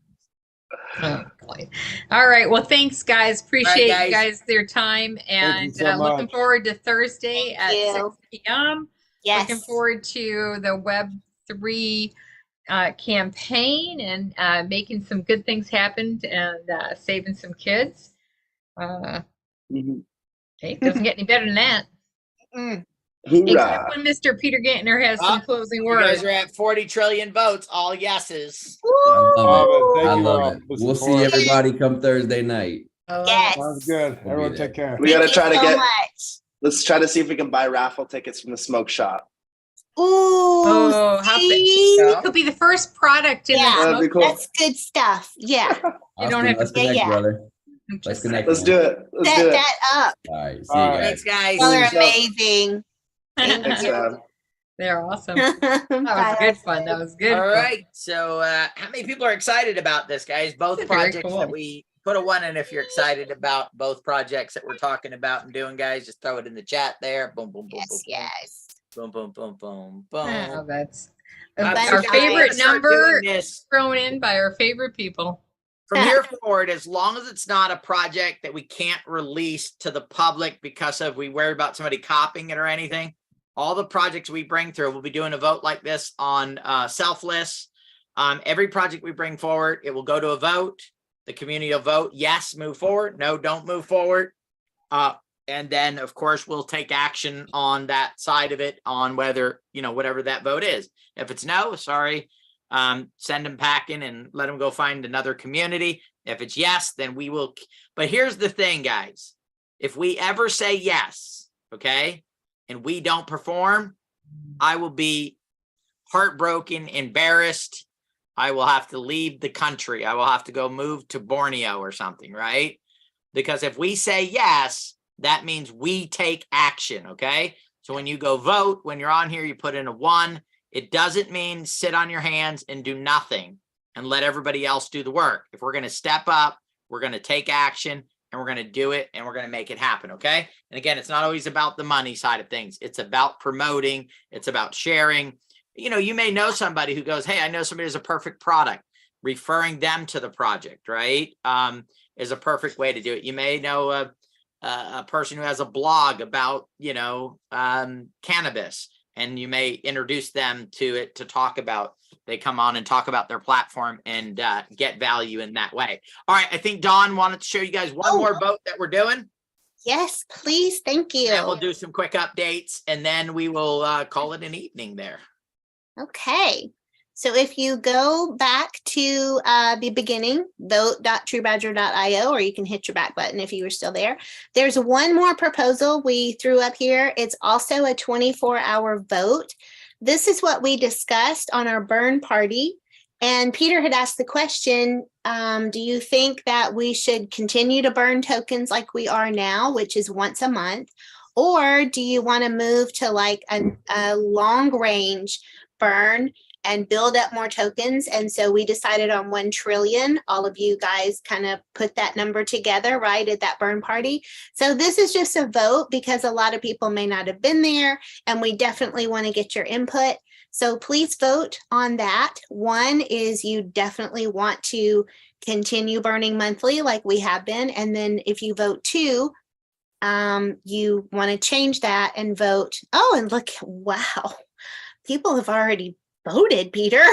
S1: Oh, boy. All right. Well, thanks, guys. Appreciate
S2: guys.
S1: you guys their time, and
S7: so
S1: looking
S7: much.
S1: forward to Thursday at
S5: you.
S1: 6 p.m.
S5: Yes.
S1: Looking forward to the Web3 campaign and making some good things happen and saving some kids.
S3: Mhm.
S1: Hey, it doesn't get any better than that.
S5: Mm.
S3: Hoorah.
S1: Except when Mr. Peter Gantner has some closing
S2: You guys
S1: words.
S2: are at 40 trillion votes, all yeses.
S6: I love it.
S7: Thank
S6: I
S7: you
S6: love
S7: all.
S6: it.
S7: Listen
S6: We'll see
S7: forward.
S6: everybody come Thursday night.
S5: Yes.
S7: Sounds good.
S6: We'll be
S7: Everyone
S6: there.
S7: take care.
S3: We gotta
S5: Thank
S3: try
S5: you
S3: to
S5: so
S3: get.
S5: much.
S3: Let's try to see if we can buy raffle tickets from the smoke shop.
S5: Ooh,
S1: Oh, how
S5: see?
S1: it could be the first product in
S5: Yeah.
S1: the
S3: That'd be
S1: smoke.
S3: cool.
S5: That's good stuff. Yeah.
S1: You don't
S6: Austin,
S1: have to
S6: let's
S5: Yeah,
S6: connect,
S5: yeah.
S6: brother.
S1: Just
S6: Let's connect.
S3: Let's
S6: man.
S3: do it. Let's
S5: Set
S3: do it.
S5: that up.
S6: All right. See
S7: All
S6: you
S7: right.
S6: guys.
S2: Thanks, guys.
S5: Y'all are
S3: Thanks, y'all.
S5: amazing. Thank
S3: Thanks,
S5: you.
S3: man.
S1: They're awesome. That was
S5: Bye,
S1: good fun. That was good.
S2: All
S1: fun.
S2: right. So how many people are excited about this, guys? Both
S1: Very
S2: projects that
S1: cool.
S2: we put a 1 in if you're excited about both projects that we're talking about and doing, guys. Just throw it in the chat there. Boom, boom, boom, boom,
S5: Yes.
S2: boom, boom, boom, boom, boom.
S1: Oh, that's
S2: So
S1: our
S2: guys, we're
S1: favorite
S2: gonna start
S1: number
S2: doing this
S1: thrown in by our favorite people.
S2: from here forward, as long as it's not a project that we can't release to the public because of we worry about somebody copying it or anything. All the projects we bring through, we'll be doing a vote like this on selfless. Every project we bring forward, it will go to a vote. The community will vote, yes, move forward. No, don't move forward. And then, of course, we'll take action on that side of it on whether, whatever that vote is. If it's no, sorry, send them packing and let them go find another community. If it's yes, then we will. But here's the thing, guys. If we ever say yes, okay, and we don't perform, I will be heartbroken, embarrassed. I will have to leave the country. I will have to go move to Borneo or something, right? Because if we say yes, that means we take action, okay? So when you go vote, when you're on here, you put in a 1. It doesn't mean sit on your hands and do nothing and let everybody else do the work. If we're going to step up, we're going to take action and we're going to do it and we're going to make it happen, okay? And again, it's not always about the money side of things. It's about promoting. It's about sharing. You may know somebody who goes, hey, I know somebody who's a perfect product. Referring them to the project, right, is a perfect way to do it. You may know a person who has a blog about, cannabis, and you may introduce them to it to talk about. They come on and talk about their platform and get value in that way. All right. I think Dawn wanted to show you guys one more vote that we're doing.
S5: Yes, please. Thank you.
S2: And we'll do some quick updates and then we will call it an evening there.
S5: Okay. So if you go back to the beginning, vote.trubadger.io, or you can hit your back button if you were still there. There's one more proposal we threw up here. It's also a 24-hour vote. This is what we discussed on our burn party. And Peter had asked the question, do you think that we should continue to burn tokens like we are now, which is once a month? Or do you want to move to like a long range burn and build up more tokens. And so we decided on 1 trillion. All of you guys kind of put that number together, right, at that burn party. So this is just a vote because a lot of people may not have been there, and we definitely want to get your input. So please vote on that. 1 is you definitely want to continue burning monthly like we have been. And then if you vote 2, you want to change that and vote. Oh, and look, wow. People have already voted, Peter.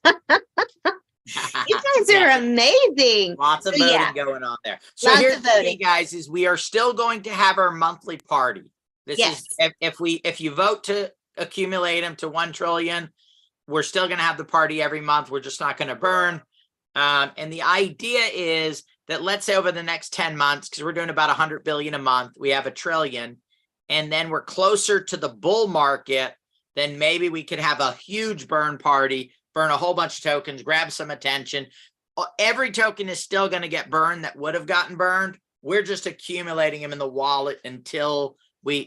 S5: You guys are amazing.
S2: Lots of
S5: So,
S2: voting
S5: yeah,
S2: going on there. So
S5: lots
S2: here's
S5: of
S2: the thing,
S5: voting.
S2: guys, is we are still going to have our monthly party. This
S5: Yes.
S2: is if you vote to accumulate them to 1 trillion, we're still going to have the party every month. We're just not going to burn. And the idea is that, let's say over the next 10 months, because we're doing about 100 billion a month, we have 1 trillion, and then we're closer to the bull market, then maybe we could have a huge burn party, burn a whole bunch of tokens, grab some attention. Every token is still going to get burned that would have gotten burned. We're just accumulating them in the wallet until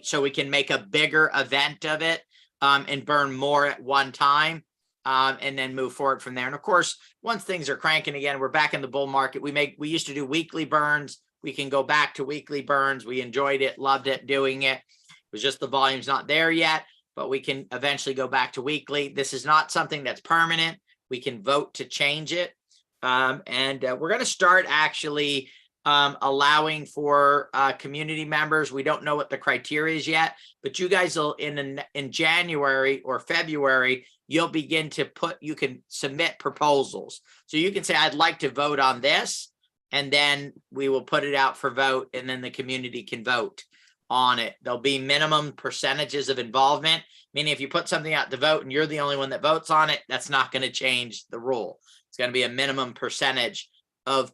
S2: so we can make a bigger event of it, and burn more at one time, and then move forward from there. And of course, once things are cranking again, we're back in the bull market. We used to do weekly burns. We can go back to weekly burns. We enjoyed it, loved it, doing it. It was just the volume's not there yet, but we can eventually go back to weekly. This is not something that's permanent. We can vote to change it. And we're going to start actually allowing for community members. We don't know what the criteria is yet, but you guys will in January or February, you'll begin to you can submit proposals. So you can say, I'd like to vote on this, and then we will put it out for vote, and then the community can vote on it. There'll be minimum percentages of involvement, meaning if you put something out to vote and you're the only one that votes on it, that's not going to change the rule. It's going to be a minimum percentage of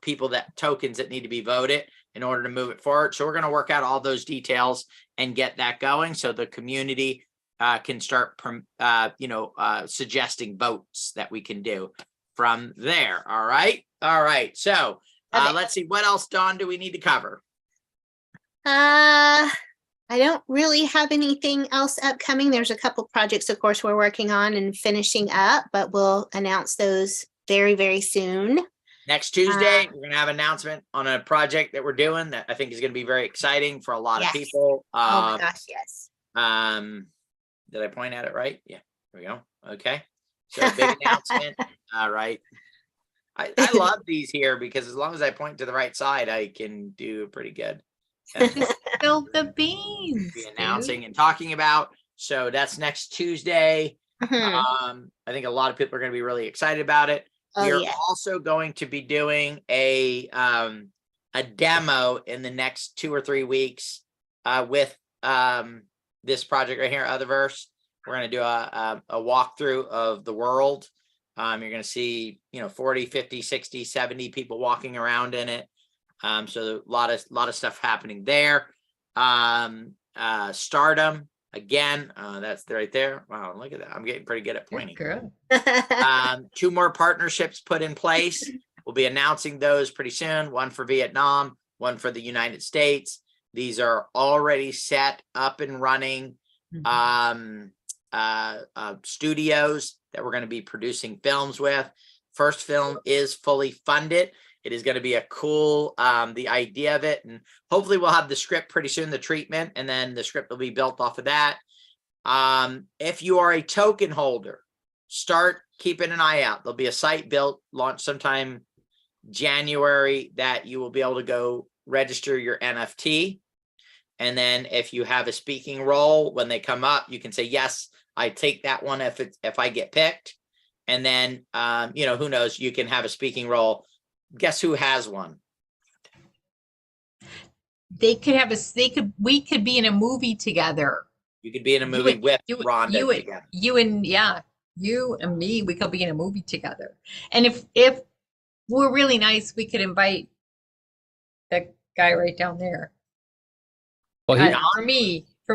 S2: tokens that need to be voted in order to move it forward. So we're going to work out all those details and get that going, so the community can start, suggesting votes that we can do from there. All right. All right. So let's see, what else, Dawn, do we need to cover?
S5: I don't really have anything else upcoming. There's a couple projects, of course, we're working on and finishing up, but we'll announce those very, very soon.
S2: Next Tuesday, we're going to have an announcement on a project that we're doing that I think is going to be very exciting for a lot of people.
S5: Oh my gosh, yes.
S2: Did I point at it right? Yeah, there we go. Okay. So big announcement. All right. I love these here because as long as I point to the right side, I can do pretty good.
S1: Spill the beans.
S2: Be announcing and talking about. So that's next Tuesday.
S5: Mhm.
S2: I think a lot of people are going to be really excited about it.
S5: Oh,
S2: We're
S5: yeah.
S2: also going to be doing a demo in the next 2 or 3 weeks with this project right here, Otherverse. We're going to do a walkthrough of the world. You're going to see, 40, 50, 60, 70 people walking around in it. So a lot of stuff happening there. Stardom. Again, that's right there. Wow, look at that. I'm getting pretty good at pointing.
S1: Good.
S2: 2 more partnerships put in place. We'll be announcing those pretty soon. One for Vietnam, one for the United States. These are already set up and running studios that we're going to be producing films with. First film is fully funded. It is going to be a cool, the idea of it, and hopefully we'll have the script pretty soon, the treatment, and then the script will be built off of that. If you are a token holder, start keeping an eye out. There'll be a site built, launched sometime January, that you will be able to go register your NFT. And then if you have a speaking role, when they come up, you can say, yes, I take that one if I get picked. And then, who knows, you can have a speaking role. Guess who has one?
S1: We could be in a movie together.
S2: You could be in a movie with Rhonda together.
S1: You and me, we could be in a movie together. And if we're really nice, we could invite that guy right down there.
S4: Well,
S1: For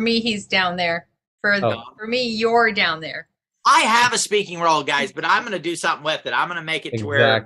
S1: me, he's down there. For me, you're down there.
S2: I have a speaking role, guys, but I'm going to do something with it. I'm going to make it to where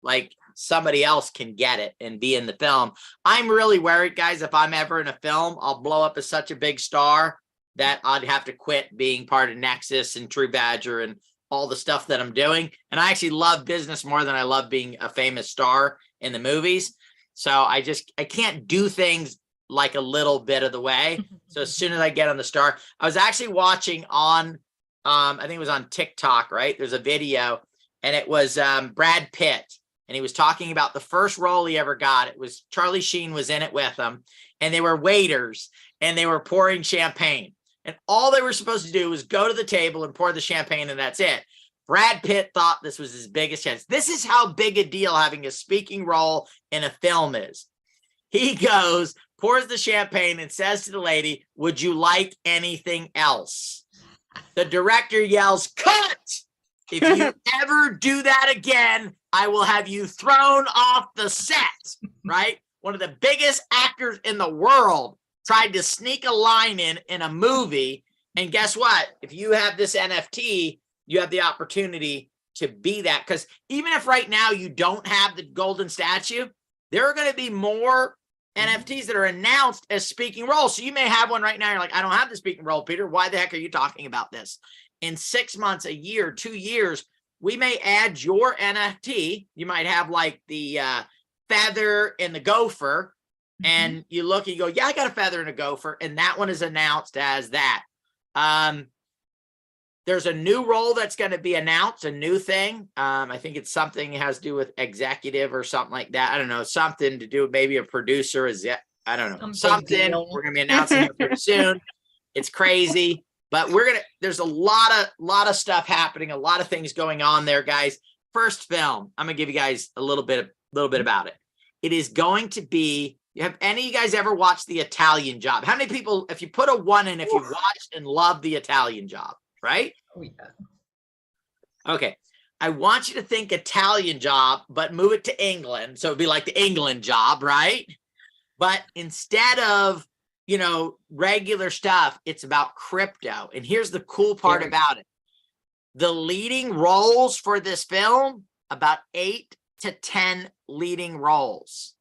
S2: like somebody else can get it and be in the film. I'm really worried, guys, if I'm ever in a film, I'll blow up as such a big star that I'd have to quit being part of Nexus and TruBadger and all the stuff that I'm doing. And I actually love business more than I love being a famous star in the movies. So I can't do things like a little bit of the way. So as soon as I get on the star, I was actually watching on, I think it was on TikTok, right? There's a video and it was Brad Pitt. And he was talking about the first role he ever got. It was Charlie Sheen was in it with him, and they were waiters and they were pouring champagne. And all they were supposed to do was go to the table and pour the champagne, and that's it. Brad Pitt thought this was his biggest chance. This is how big a deal having a speaking role in a film is. He goes, pours the champagne, and says to the lady, "Would you like anything else?" The director yells, "Cut! If you ever do that again, I will have you thrown off the set," right? One of the biggest actors in the world tried to sneak a line in a movie. And guess what? If you have this NFT, you have the opportunity to be that. Because even if right now you don't have the golden statue, there are going to be more NFTs that are announced as speaking roles. So you may have one right now. You're like, I don't have the speaking role, Peter. Why the heck are you talking about this? In 6 months, a year, 2 years, we may add your NFT. You might have like the feather and the gopher. And you look and you go, yeah, I got a feather and a gopher. And that one is announced as that. There's a new role that's going to be announced, a new thing. I think it's something that has to do with executive or something like that. I don't know, something to do with maybe a producer. I don't know, something we're going to be announcing it pretty soon. It's crazy, but there's a lot of stuff happening, a lot of things going on there, guys. First film, I'm going to give you guys a little bit about it. It is going to be, have any of you guys ever watched The Italian Job? How many people, if you put a 1 in, if you watched and loved The Italian Job, right?
S1: Oh, yeah.
S2: Okay. I want you to think Italian Job, but move it to England. So it'd be like the England Job, right? But instead of, regular stuff, it's about crypto. And here's the cool part about it. The leading roles for this film, about 8 to 10 leading roles.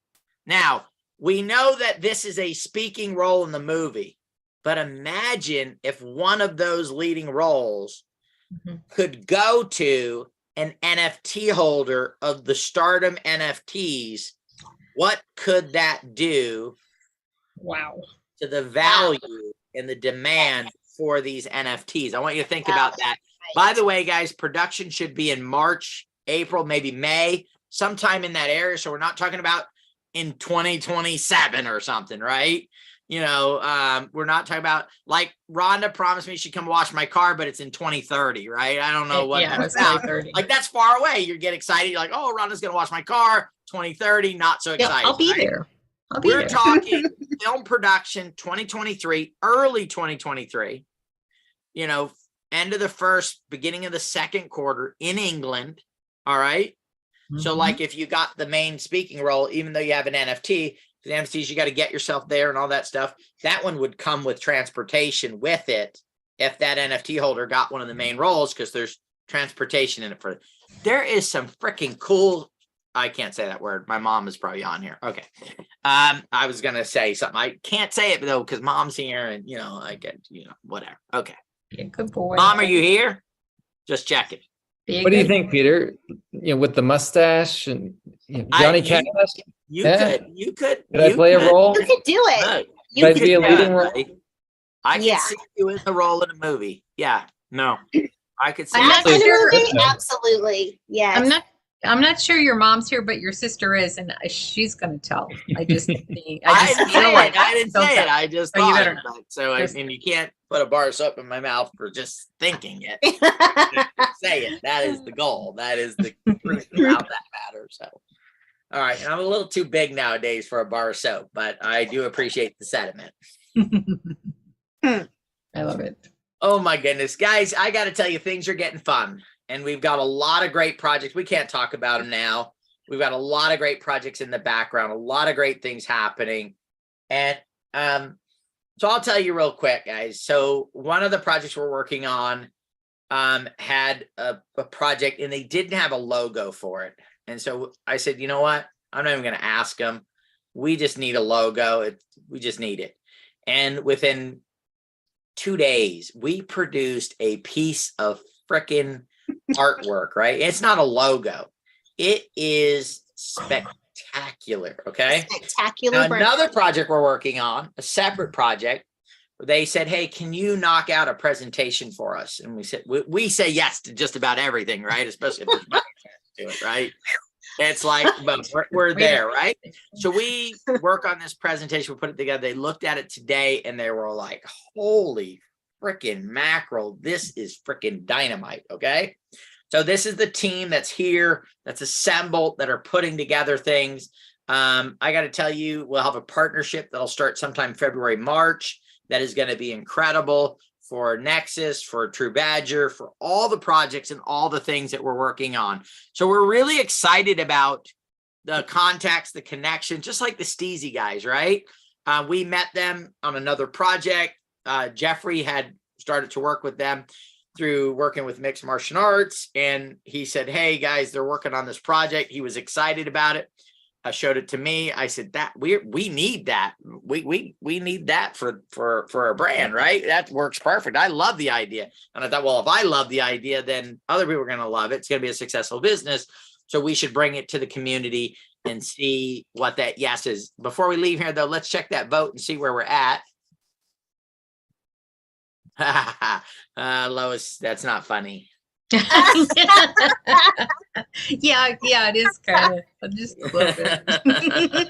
S2: Now, we know that this is a speaking role in the movie, but imagine if one of those leading roles could go to an NFT holder of the Stardom NFTs. What could that do?
S1: Wow.
S2: To the value and the demand for these NFTs? I want you to think about that. By the way, guys, production should be in March, April, maybe May, sometime in that area. So we're not talking about in 2027 or something, right? We're not talking about, like, Rhonda promised me she'd come wash my car, but it's in 2030, right? I don't know what that's about. Like, that's far away. You get excited. You're like, oh, Rhonda's going to wash my car, 2030 not so excited.
S1: Yeah, I'll be there.
S2: We're talking film production 2023, early 2023, end of the first, beginning of the second quarter in England. All right. So like if you got the main speaking role, even though you have an NFT, the NFTs, you got to get yourself there and all that stuff. That one would come with transportation with it. If that NFT holder got one of the main roles, because there's transportation in it there is some freaking cool. I can't say that word. My mom is probably on here. Okay. I was going to say something. I can't say it though, because mom's here and, I get, whatever. Okay.
S1: Be a good boy.
S2: Mom, are you here? Just checking.
S4: What do you think, Peter? With the mustache and Johnny Cash?
S2: You could.
S4: Could I play a role?
S5: You could do it.
S4: Could I be a leading role?
S2: I can see you in the role in a movie. Yeah. No. I could see
S5: I'm not in a
S1: sure.
S5: movie? Absolutely. Yes.
S1: I'm not sure your mom's here, but your sister is, and she's going to tell. I didn't say it.
S2: I just thought.
S1: You better not.
S2: So you can't put a bar of soap in my mouth for just thinking it. Say it. That is the goal. That is the truth about that matter. So, all right. And I'm a little too big nowadays for a bar of soap, but I do appreciate the sentiment.
S1: I love it.
S2: Oh my goodness, guys! I got to tell you, things are getting fun. And we've got a lot of great projects. We can't talk about them now. We've got a lot of great projects in the background, a lot of great things happening. And so I'll tell you real quick, guys. So one of the projects we're working on had a project and they didn't have a logo for it. And so I said, you know what? I'm not even going to ask them. We just need a logo. We just need it. And within 2 days, we produced a piece of frickin' artwork, right? It's not a logo. It is spectacular. Okay.
S5: Spectacular.
S2: Now, another project we're working on, a separate project, where they said, "Hey, can you knock out a presentation for us?" And we said, we say yes to just about everything, right? Especially if there's money to it, right? It's like, but we're there, right? So we work on this presentation, we put it together. They looked at it today and they were like, holy freaking mackerel, this is freaking dynamite. Okay. So this is the team that's here, that's assembled, that are putting together things. I got to tell you, we'll have a partnership that'll start sometime February, March. That is going to be incredible for Nexus, for TruBadger, for all the projects and all the things that we're working on. So we're really excited about the contacts, the connection, just like the Steezy guys, right? We met them on another project. Jeffrey had started to work with them through working with Mixed Martial Arts. And he said, hey guys, they're working on this project. He was excited about it. I showed it to me. I said that we need that. We need that for our brand, right? That works perfect. I love the idea. And I thought, well, if I love the idea, then other people are going to love it. It's going to be a successful business. So we should bring it to the community and see what that yes is. Before we leave here, though, let's check that vote and see where we're at. Lois, that's not funny.
S1: Yeah, it is kind of just a little bit.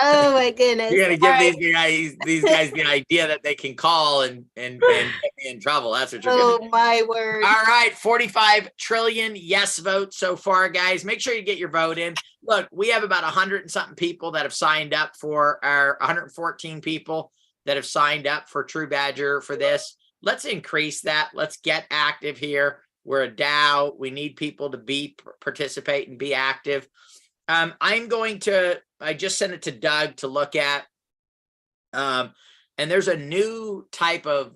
S5: Oh my goodness.
S2: You're gonna give these guys the idea that they can call and get me in trouble. That's what you're gonna do.
S5: Oh my word.
S2: All right, 45 trillion yes votes so far, guys. Make sure you get your vote in. Look, we have about 100 and something people that have signed up for our 114 people that have signed up for TruBadger for this. Let's increase that. Let's get active here. We're a DAO. We need people to participate and be active. I just sent it to Doug to look at. And there's a new type of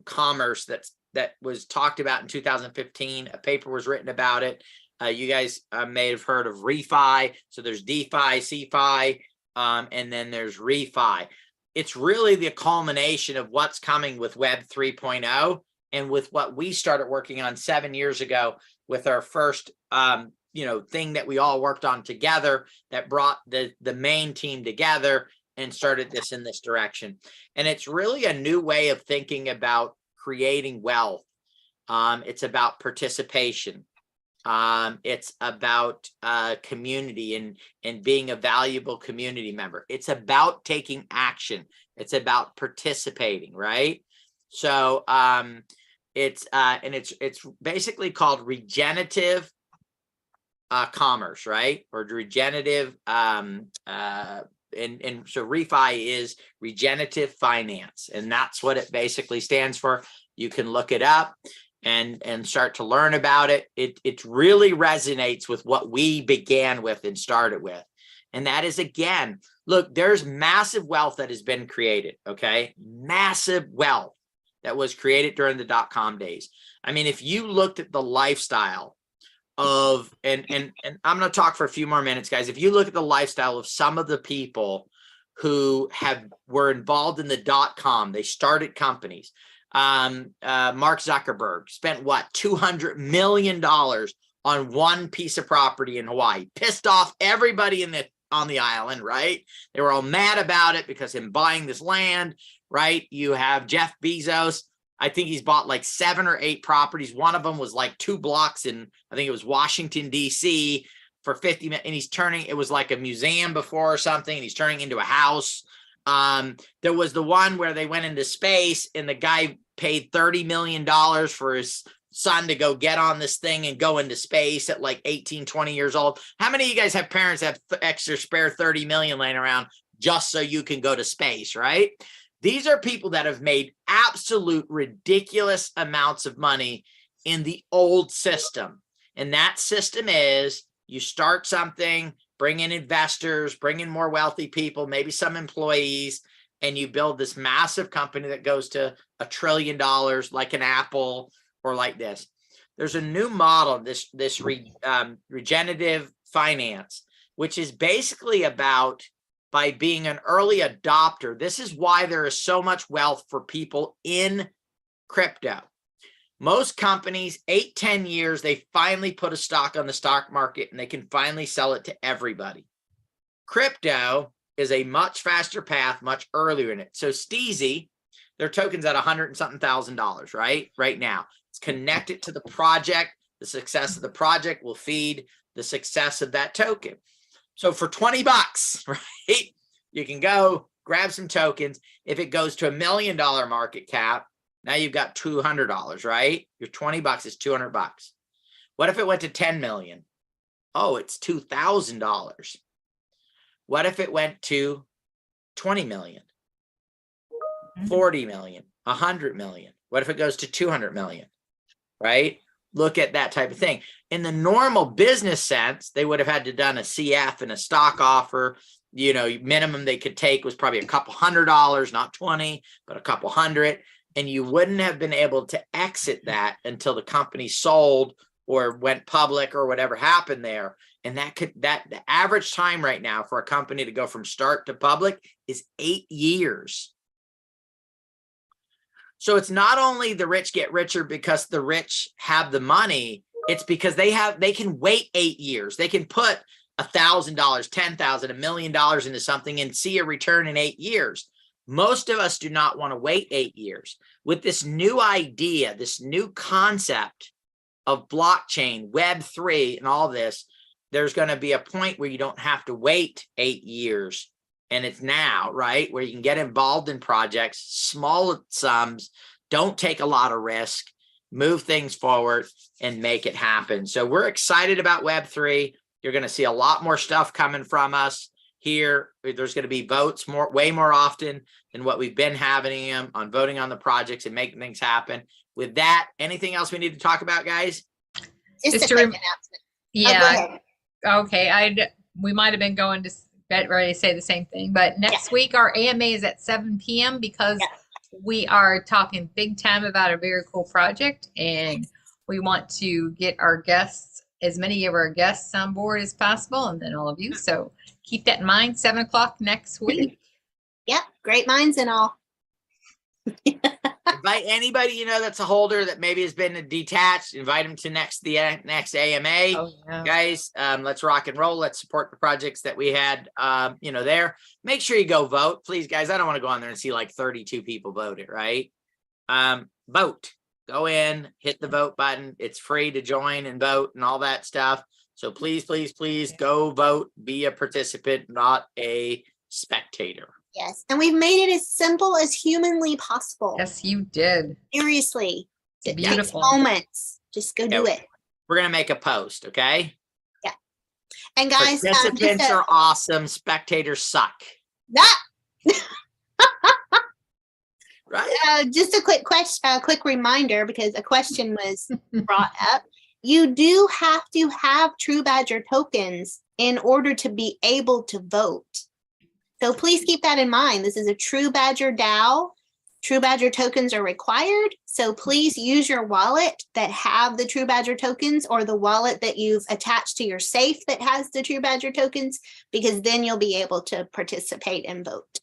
S2: commerce that was talked about in 2015. A paper was written about it. You guys may have heard of refi. So there's DeFi, CeFi, and then there's refi. It's really the culmination of what's coming with Web 3.0 and with what we started working on 7 years ago with our first thing that we all worked on together that brought the main team together and started this in this direction. And it's really a new way of thinking about creating wealth. It's about participation. It's about community and being a valuable community member. It's about taking action. It's about participating, right? So it's basically called regenerative commerce, right? Or regenerative and so refi is regenerative finance, and that's what it basically stands for. You can look it up and start to learn about it. It really resonates with what we began with and started with. And that is, again, look, there's massive wealth that has been created, okay? Massive wealth that was created during the .com days. I mean, if you looked at the lifestyle of, and I'm going to talk for a few more minutes, guys. If you look at the lifestyle of some of the people who were involved in the .com, they started companies. Mark Zuckerberg spent what, $200 million on one piece of property in Hawaii, pissed off everybody on the island, right? They were all mad about it because him buying this land, right? You have Jeff Bezos. I think he's bought like 7 or 8 properties. One of them was like 2 blocks in, I think it was Washington, D.C. for 50 minutes. And he's turning, it was like a museum before or something, and he's turning into a house. There was the one where they went into space and the guy paid $30 million for his son to go get on this thing and go into space at like 18, 20 years old. How many of you guys have parents that have extra spare 30 million laying around just so you can go to space, right? These are people that have made absolute ridiculous amounts of money in the old system. And that system is you start something, bring in investors, bring in more wealthy people, maybe some employees, and you build this massive company that goes to $1 trillion, like an Apple or like this. There's a new model, this regenerative finance, which is basically about, by being an early adopter, this is why there is so much wealth for people in crypto. Most companies, 8-10 years, they finally put a stock on the stock market and they can finally sell it to everybody. Crypto is a much faster path, much earlier in it. So Steezy, their token's at $100 and something thousand, right now. It's connected to the project. The success of the project will feed the success of that token. So for 20 bucks, right, you can go grab some tokens. If it goes to $1 million market cap, now you've got $200, right? Your 20 bucks is 200 bucks. What if it went to 10 million? Oh, it's $2,000. What if it went to 20 million, 40 million, 100 million? What if it goes to 200 million, right? Look at that type of thing. In the normal business sense, they would have had to done a CF and a stock offer. You know, minimum they could take was probably a couple $100, not 20, but a couple hundred. And you wouldn't have been able to exit that until the company sold or went public or whatever happened there. And the average time right now for a company to go from start to public is 8 years. So it's not only the rich get richer because the rich have the money, it's because they can wait 8 years. They can put $1,000, $10,000, $1 million into something and see a return in 8 years. Most of us do not want to wait 8 years. With this new idea, this new concept of blockchain, Web3, and all this, there's going to be a point where you don't have to wait 8 years. And it's now, right, where you can get involved in projects, small sums, don't take a lot of risk, move things forward, and make it happen. So we're excited about Web3. You're going to see a lot more stuff coming from us here. There's going to be votes way more often than what we've been having them on voting on the projects and making things happen. With that, anything else we need to talk about, guys?
S5: Just a quick announcement.
S1: Yeah. Okay. We might have been going to get ready to say the same thing, but next week our AMA is at 7 p.m. because we are talking big time about a very cool project, and we want to get our guests, as many of our guests on board as possible, and then all of you. So keep that in mind, 7 o'clock next week.
S5: Yep. Great minds and all.
S2: Invite anybody you know that's a holder that maybe has been detached. Invite them to the next AMA.
S1: Oh, yeah.
S2: Guys, let's rock and roll. Let's support the projects that we had there. Make sure you go vote, please, guys. I don't want to go on there and see like 32 people voted, right? Vote. Go in, hit the vote button. It's free to join and vote and all that stuff. So please, please, please go vote. Be a participant, not a spectator.
S5: Yes. And we've made it as simple as humanly possible.
S1: Yes, you did.
S5: Seriously. It
S1: Beautiful.
S5: takes moments. Just go do it.
S2: We're going to make a post, okay?
S5: Yeah. And guys,
S2: participants are awesome. Spectators suck.
S5: That.
S2: Right.
S5: Just a quick reminder, because a question was brought up. You do have to have TruBadger tokens in order to be able to vote. So please keep that in mind. This is a TruBadger DAO. TruBadger tokens are required. So please use your wallet that have the TruBadger tokens, or the wallet that you've attached to your safe that has the TruBadger tokens, because then you'll be able to participate and vote.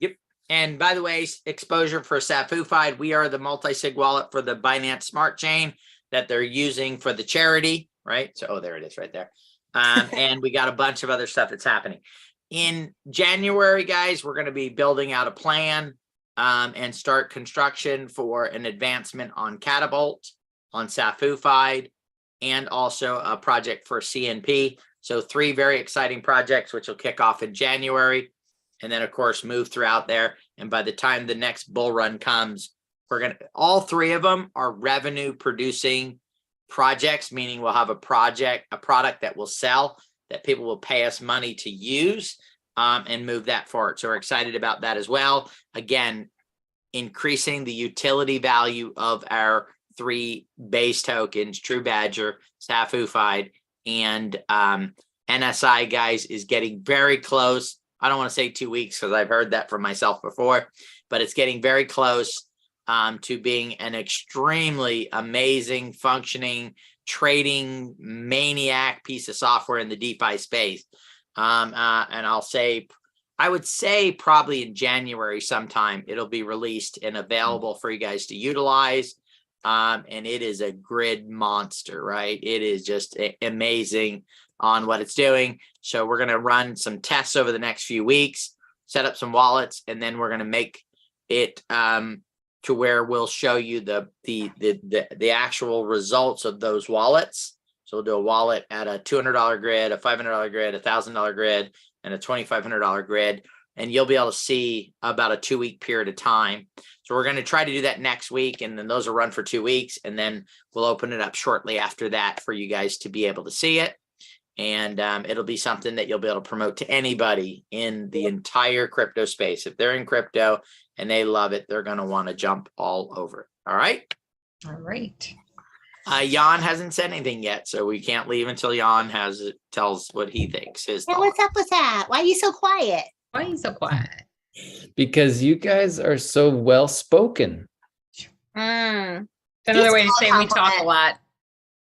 S2: Yep. And by the way, exposure for SAFUFIED, we are the multi-sig wallet for the Binance Smart Chain that they're using for the charity, right? So, there it is right there. And we got a bunch of other stuff that's happening. In January, guys, we're going to be building out a plan and start construction for an advancement on Catapult, on SAFUFIED, and also a project for CNP. So 3 very exciting projects, which will kick off in January, and then, of course, move throughout there. And by the time the next bull run comes, all 3 of them are revenue producing projects, meaning we'll have a product that will sell, that people will pay us money to use, and move that forward. So we're excited about that as well. Again, increasing the utility value of our 3 base tokens, TruBadger, SAFUFIED, and NSI, guys, is getting very close. I don't want to say 2 weeks because I've heard that from myself before, but it's getting very close to being an extremely amazing, functioning, trading maniac piece of software in the DeFi space. And I would say probably in January sometime, it'll be released and available for you guys to utilize. And it is a grid monster, right? It is just amazing on what it's doing. So we're going to run some tests over the next few weeks, set up some wallets, and then we're going to make it to where we'll show you the actual results of those wallets. So we'll do a wallet at a $200 grid, a $500 grid, a $1,000 grid, and a $2,500 grid. And you'll be able to see about a 2-week period of time. So we're going to try to do that next week, and then those will run for 2 weeks, and then we'll open it up shortly after that for you guys to be able to see it. And it'll be something that you'll be able to promote to anybody in the entire crypto space. If they're in crypto and they love it, they're going to want to jump all over it. All right.
S1: All right.
S2: Jan hasn't said anything yet, so we can't leave until Jan tells what he thinks. His
S5: Yeah, what's up with that? Why are you so quiet?
S1: Why are you so quiet?
S4: Because you guys are so well spoken.
S5: Mm.
S1: Another
S5: It's
S1: way to
S5: called
S1: say we talk a
S5: compliment.
S1: lot.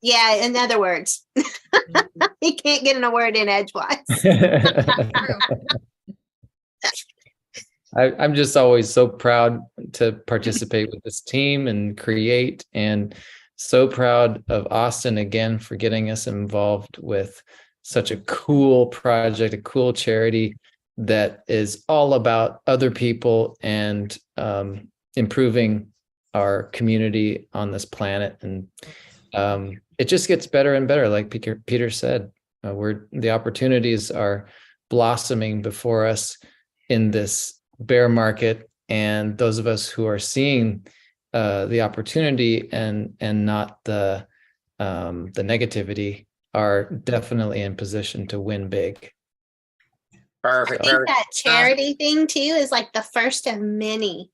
S5: Yeah, in other words, he can't get in a word in edgewise.
S4: I'm just always so proud to participate with this team and create, and so proud of Austin again for getting us involved with such a cool project, a cool charity that is all about other people and improving our community on this planet. And it just gets better and better. Like Peter said, the opportunities are blossoming before us in this bear market, and those of us who are seeing the opportunity and not the negativity are definitely in position to win big.
S2: Perfect.
S5: I think that charity thing too is like the first of many.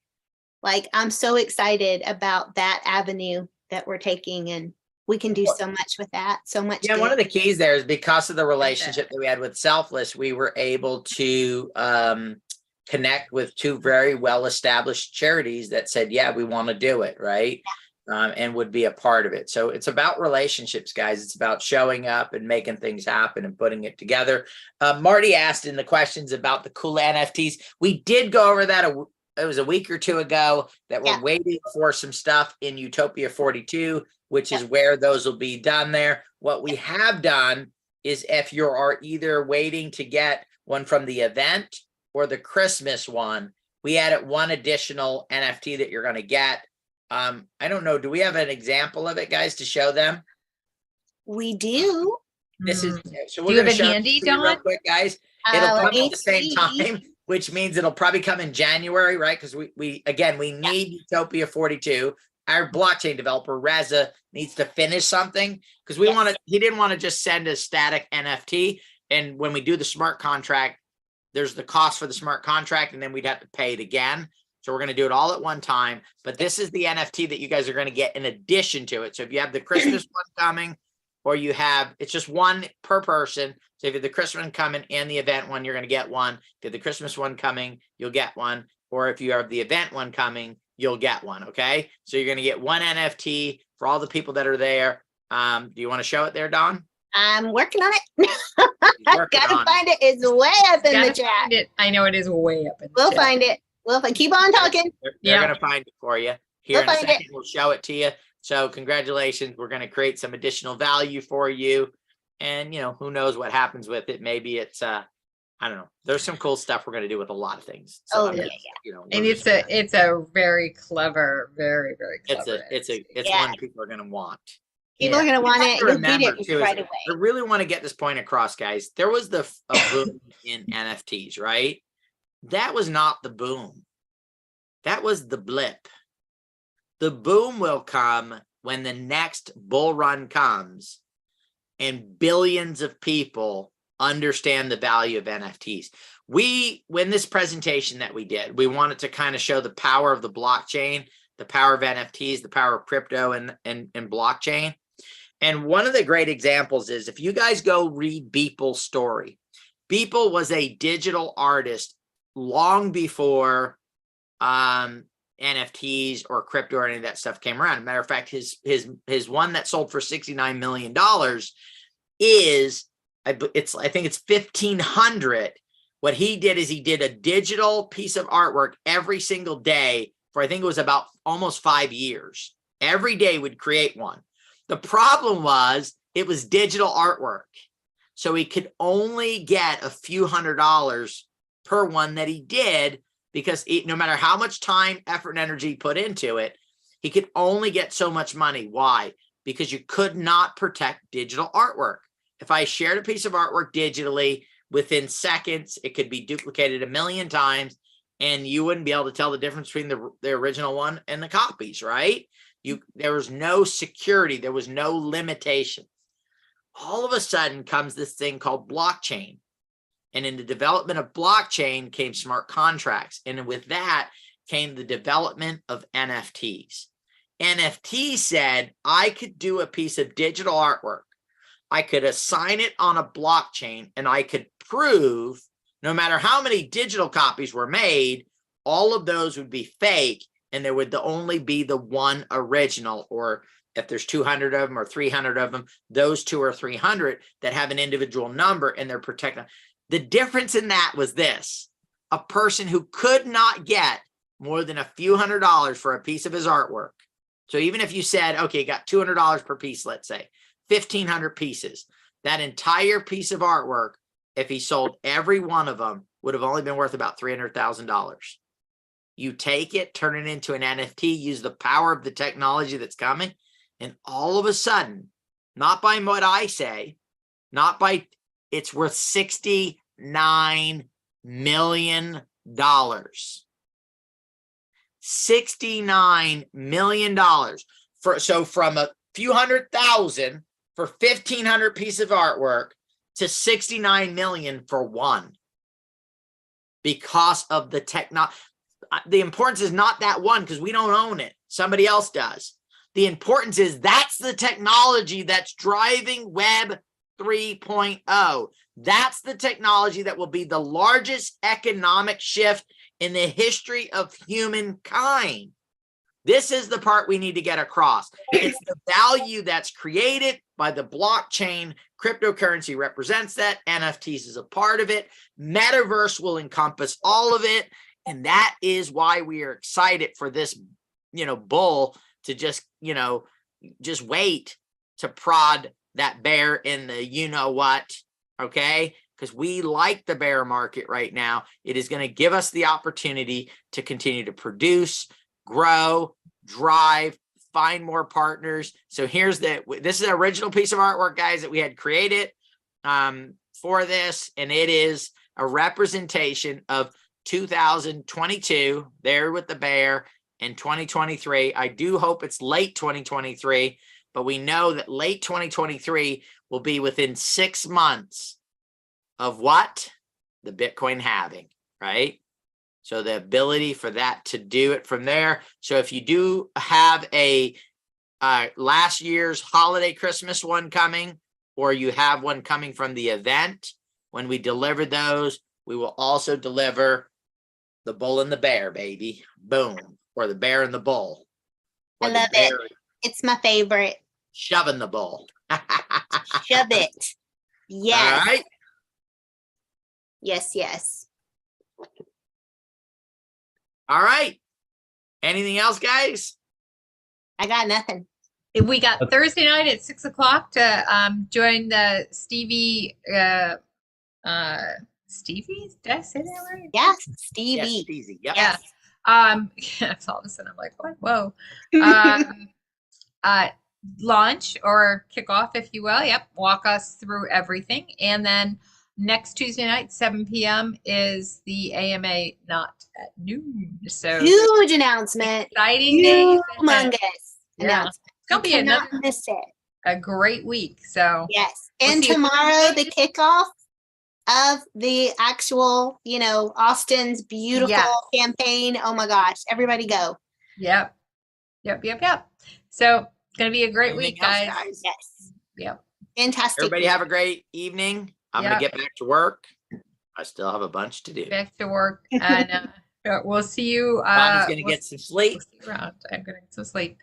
S5: Like, I'm so excited about that avenue that we're taking, and we can do so much with that. So much.
S2: Yeah,
S5: good.
S2: one of the keys there is because of the relationship that we had with Selfless, we were able to connect with 2 very well-established charities that said, yeah, we want to do it, right? And would be a part of it. So it's about relationships, guys. It's about showing up and making things happen and putting it together. Marty asked in the questions about the cool NFTs. We did go over that. It was a week or 2 ago that we're waiting for some stuff in Utopia 42, which is where those will be done there. What we have done is if you are either waiting to get one from the event or the Christmas one, we added 1 additional NFT that you're going to get. I don't know. Do we have an example of it, guys, to show them?
S5: We do.
S2: This is so.
S1: Do
S2: We're
S1: you have
S2: going to
S1: it
S2: show
S1: handy,
S2: it to you real
S1: Dawn?
S2: quick, guys. It'll
S5: Let
S2: come
S5: me
S2: at the same
S5: see.
S2: time, which means it'll probably come in January, right? Because we need Utopia 42. Our blockchain developer Reza needs to finish something because we want to. He didn't want to just send a static NFT, and when we do the smart contract, there's the cost for the smart contract, and then we'd have to pay it again. So we're going to do it all at one time. But this is the NFT that you guys are going to get in addition to it. So if you have the Christmas one coming, or you have, it's just 1 per person. So if you have the Christmas one coming and the event one, you're going to get 1. If you have the Christmas one coming, you'll get 1. Or if you have the event one coming, you'll get 1. Okay. So you're going to get 1 NFT for all the people that are there. Do you want to show it there, Dawn?
S5: I'm working on it. I've got to find it. It's way up in the chat.
S1: I know it is way up in the
S5: We'll
S1: chat.
S5: find it. Keep on talking.
S2: They're going to find it for you here
S5: We'll
S2: in a
S5: find
S2: second. We'll show it to you. So congratulations. We're going to create some additional value for you. And, who knows what happens with it. Maybe it's, I don't know. There's some cool stuff we're going to do with a lot of things. So
S5: yeah.
S1: And it's a very clever, very, very clever.
S2: It's one people are going to want.
S5: People are going to want it. You'll get
S2: Remember,
S5: it
S2: too,
S5: right
S2: is
S5: away.
S2: I really want to get this point across, guys. There was a boom in NFTs, right? That was not the boom. That was the blip. The boom will come when the next bull run comes and billions of people understand the value of NFTs. When this presentation that we did, we wanted to kind of show the power of the blockchain, the power of NFTs, the power of crypto and blockchain. And one of the great examples is if you guys go read Beeple's story, Beeple was a digital artist long before NFTs or crypto or any of that stuff came around. Matter of fact, his one that sold for $69 million is, I think it's 1,500. What he did is he did a digital piece of artwork every single day for, I think it was about almost 5 years. Every day would create one. The problem was it was digital artwork. So he could only get a few $100s per one that he did, because no matter how much time, effort, and energy he put into it, he could only get so much money. Why? Because you could not protect digital artwork. If I shared a piece of artwork digitally, within seconds, it could be duplicated a million times, and you wouldn't be able to tell the difference between the original one and the copies, right? There was no security. There was no limitation. All of a sudden comes this thing called blockchain. And in the development of blockchain came smart contracts. And with that came the development of NFTs. NFT said, I could do a piece of digital artwork. I could assign it on a blockchain, and I could prove, no matter how many digital copies were made, all of those would be fake, and there would only be the one original, or if there's 200 of them or 300 of them, those 200 or 300 that have an individual number and they're protected. The difference in that was this: a person who could not get more than a few $100s for a piece of his artwork. So even if you said, okay, got $200 per piece, let's say 1,500 pieces, that entire piece of artwork, if he sold every one of them, would have only been worth about $300,000. You take it, turn it into an NFT, use the power of the technology that's coming, and all of a sudden, not by what I say, not by, it's worth $69 million. $69 million. So from a few 100,000 for 1,500 pieces of artwork to 69 million for one, because of the technology. The importance is not that one, because we don't own it. Somebody else does. The importance is that's the technology that's driving Web 3.0. That's the technology that will be the largest economic shift in the history of humankind. This is the part we need to get across. It's the value that's created by the blockchain. Cryptocurrency represents that. NFTs is a part of it. Metaverse will encompass all of it. And that is why we are excited for this, bull to just wait to prod that bear in the what, okay? Because we like the bear market right now. It is going to give us the opportunity to continue to produce, grow, drive, find more partners. So this is the original piece of artwork, guys, that we had created for this. And it is a representation of 2022 there with the bear, in 2023. I do hope it's late 2023, but we know that late 2023 will be within 6 months of what? The Bitcoin halving, right? So the ability for that to do it from there. So if you do have a last year's holiday Christmas one coming, or you have one coming from the event, when we deliver those, we will also deliver the bull and the bear, baby. Boom. Or the bear and the bull. Or
S5: I love it. It's my favorite.
S2: Shoving the bull.
S5: Shove it. Yes.
S2: All right.
S5: Yes.
S2: All right. Anything else, guys?
S5: I got nothing.
S1: We got Thursday night at 6 o'clock to join the Stevie. Stevie? Did I say that right?
S5: Yes, Stevie.
S2: Yes, easy. Yep.
S1: Yeah. So all of a sudden I'm like, what? Whoa. Launch or kickoff, if you will. Yep. Walk us through everything. And then next Tuesday night, 7 p.m. is the AMA, not at noon. So
S5: huge announcement.
S1: Exciting days.
S5: Humongous
S1: It's
S5: announcement.
S1: gonna be another
S5: miss it.
S1: A great week. So
S5: yes. And tomorrow the kickoff of the actual, Austin's beautiful campaign. Oh my gosh. Everybody go.
S1: Yep. So it's gonna be a great week, guys.
S5: Yes.
S1: Yep.
S5: Fantastic.
S2: Everybody have a great evening. I'm gonna get back to work. I still have a bunch to do.
S1: Back to work, and we'll see you.
S2: Bonnie's gonna get some sleep.
S1: We'll see you around. I'm gonna get some sleep.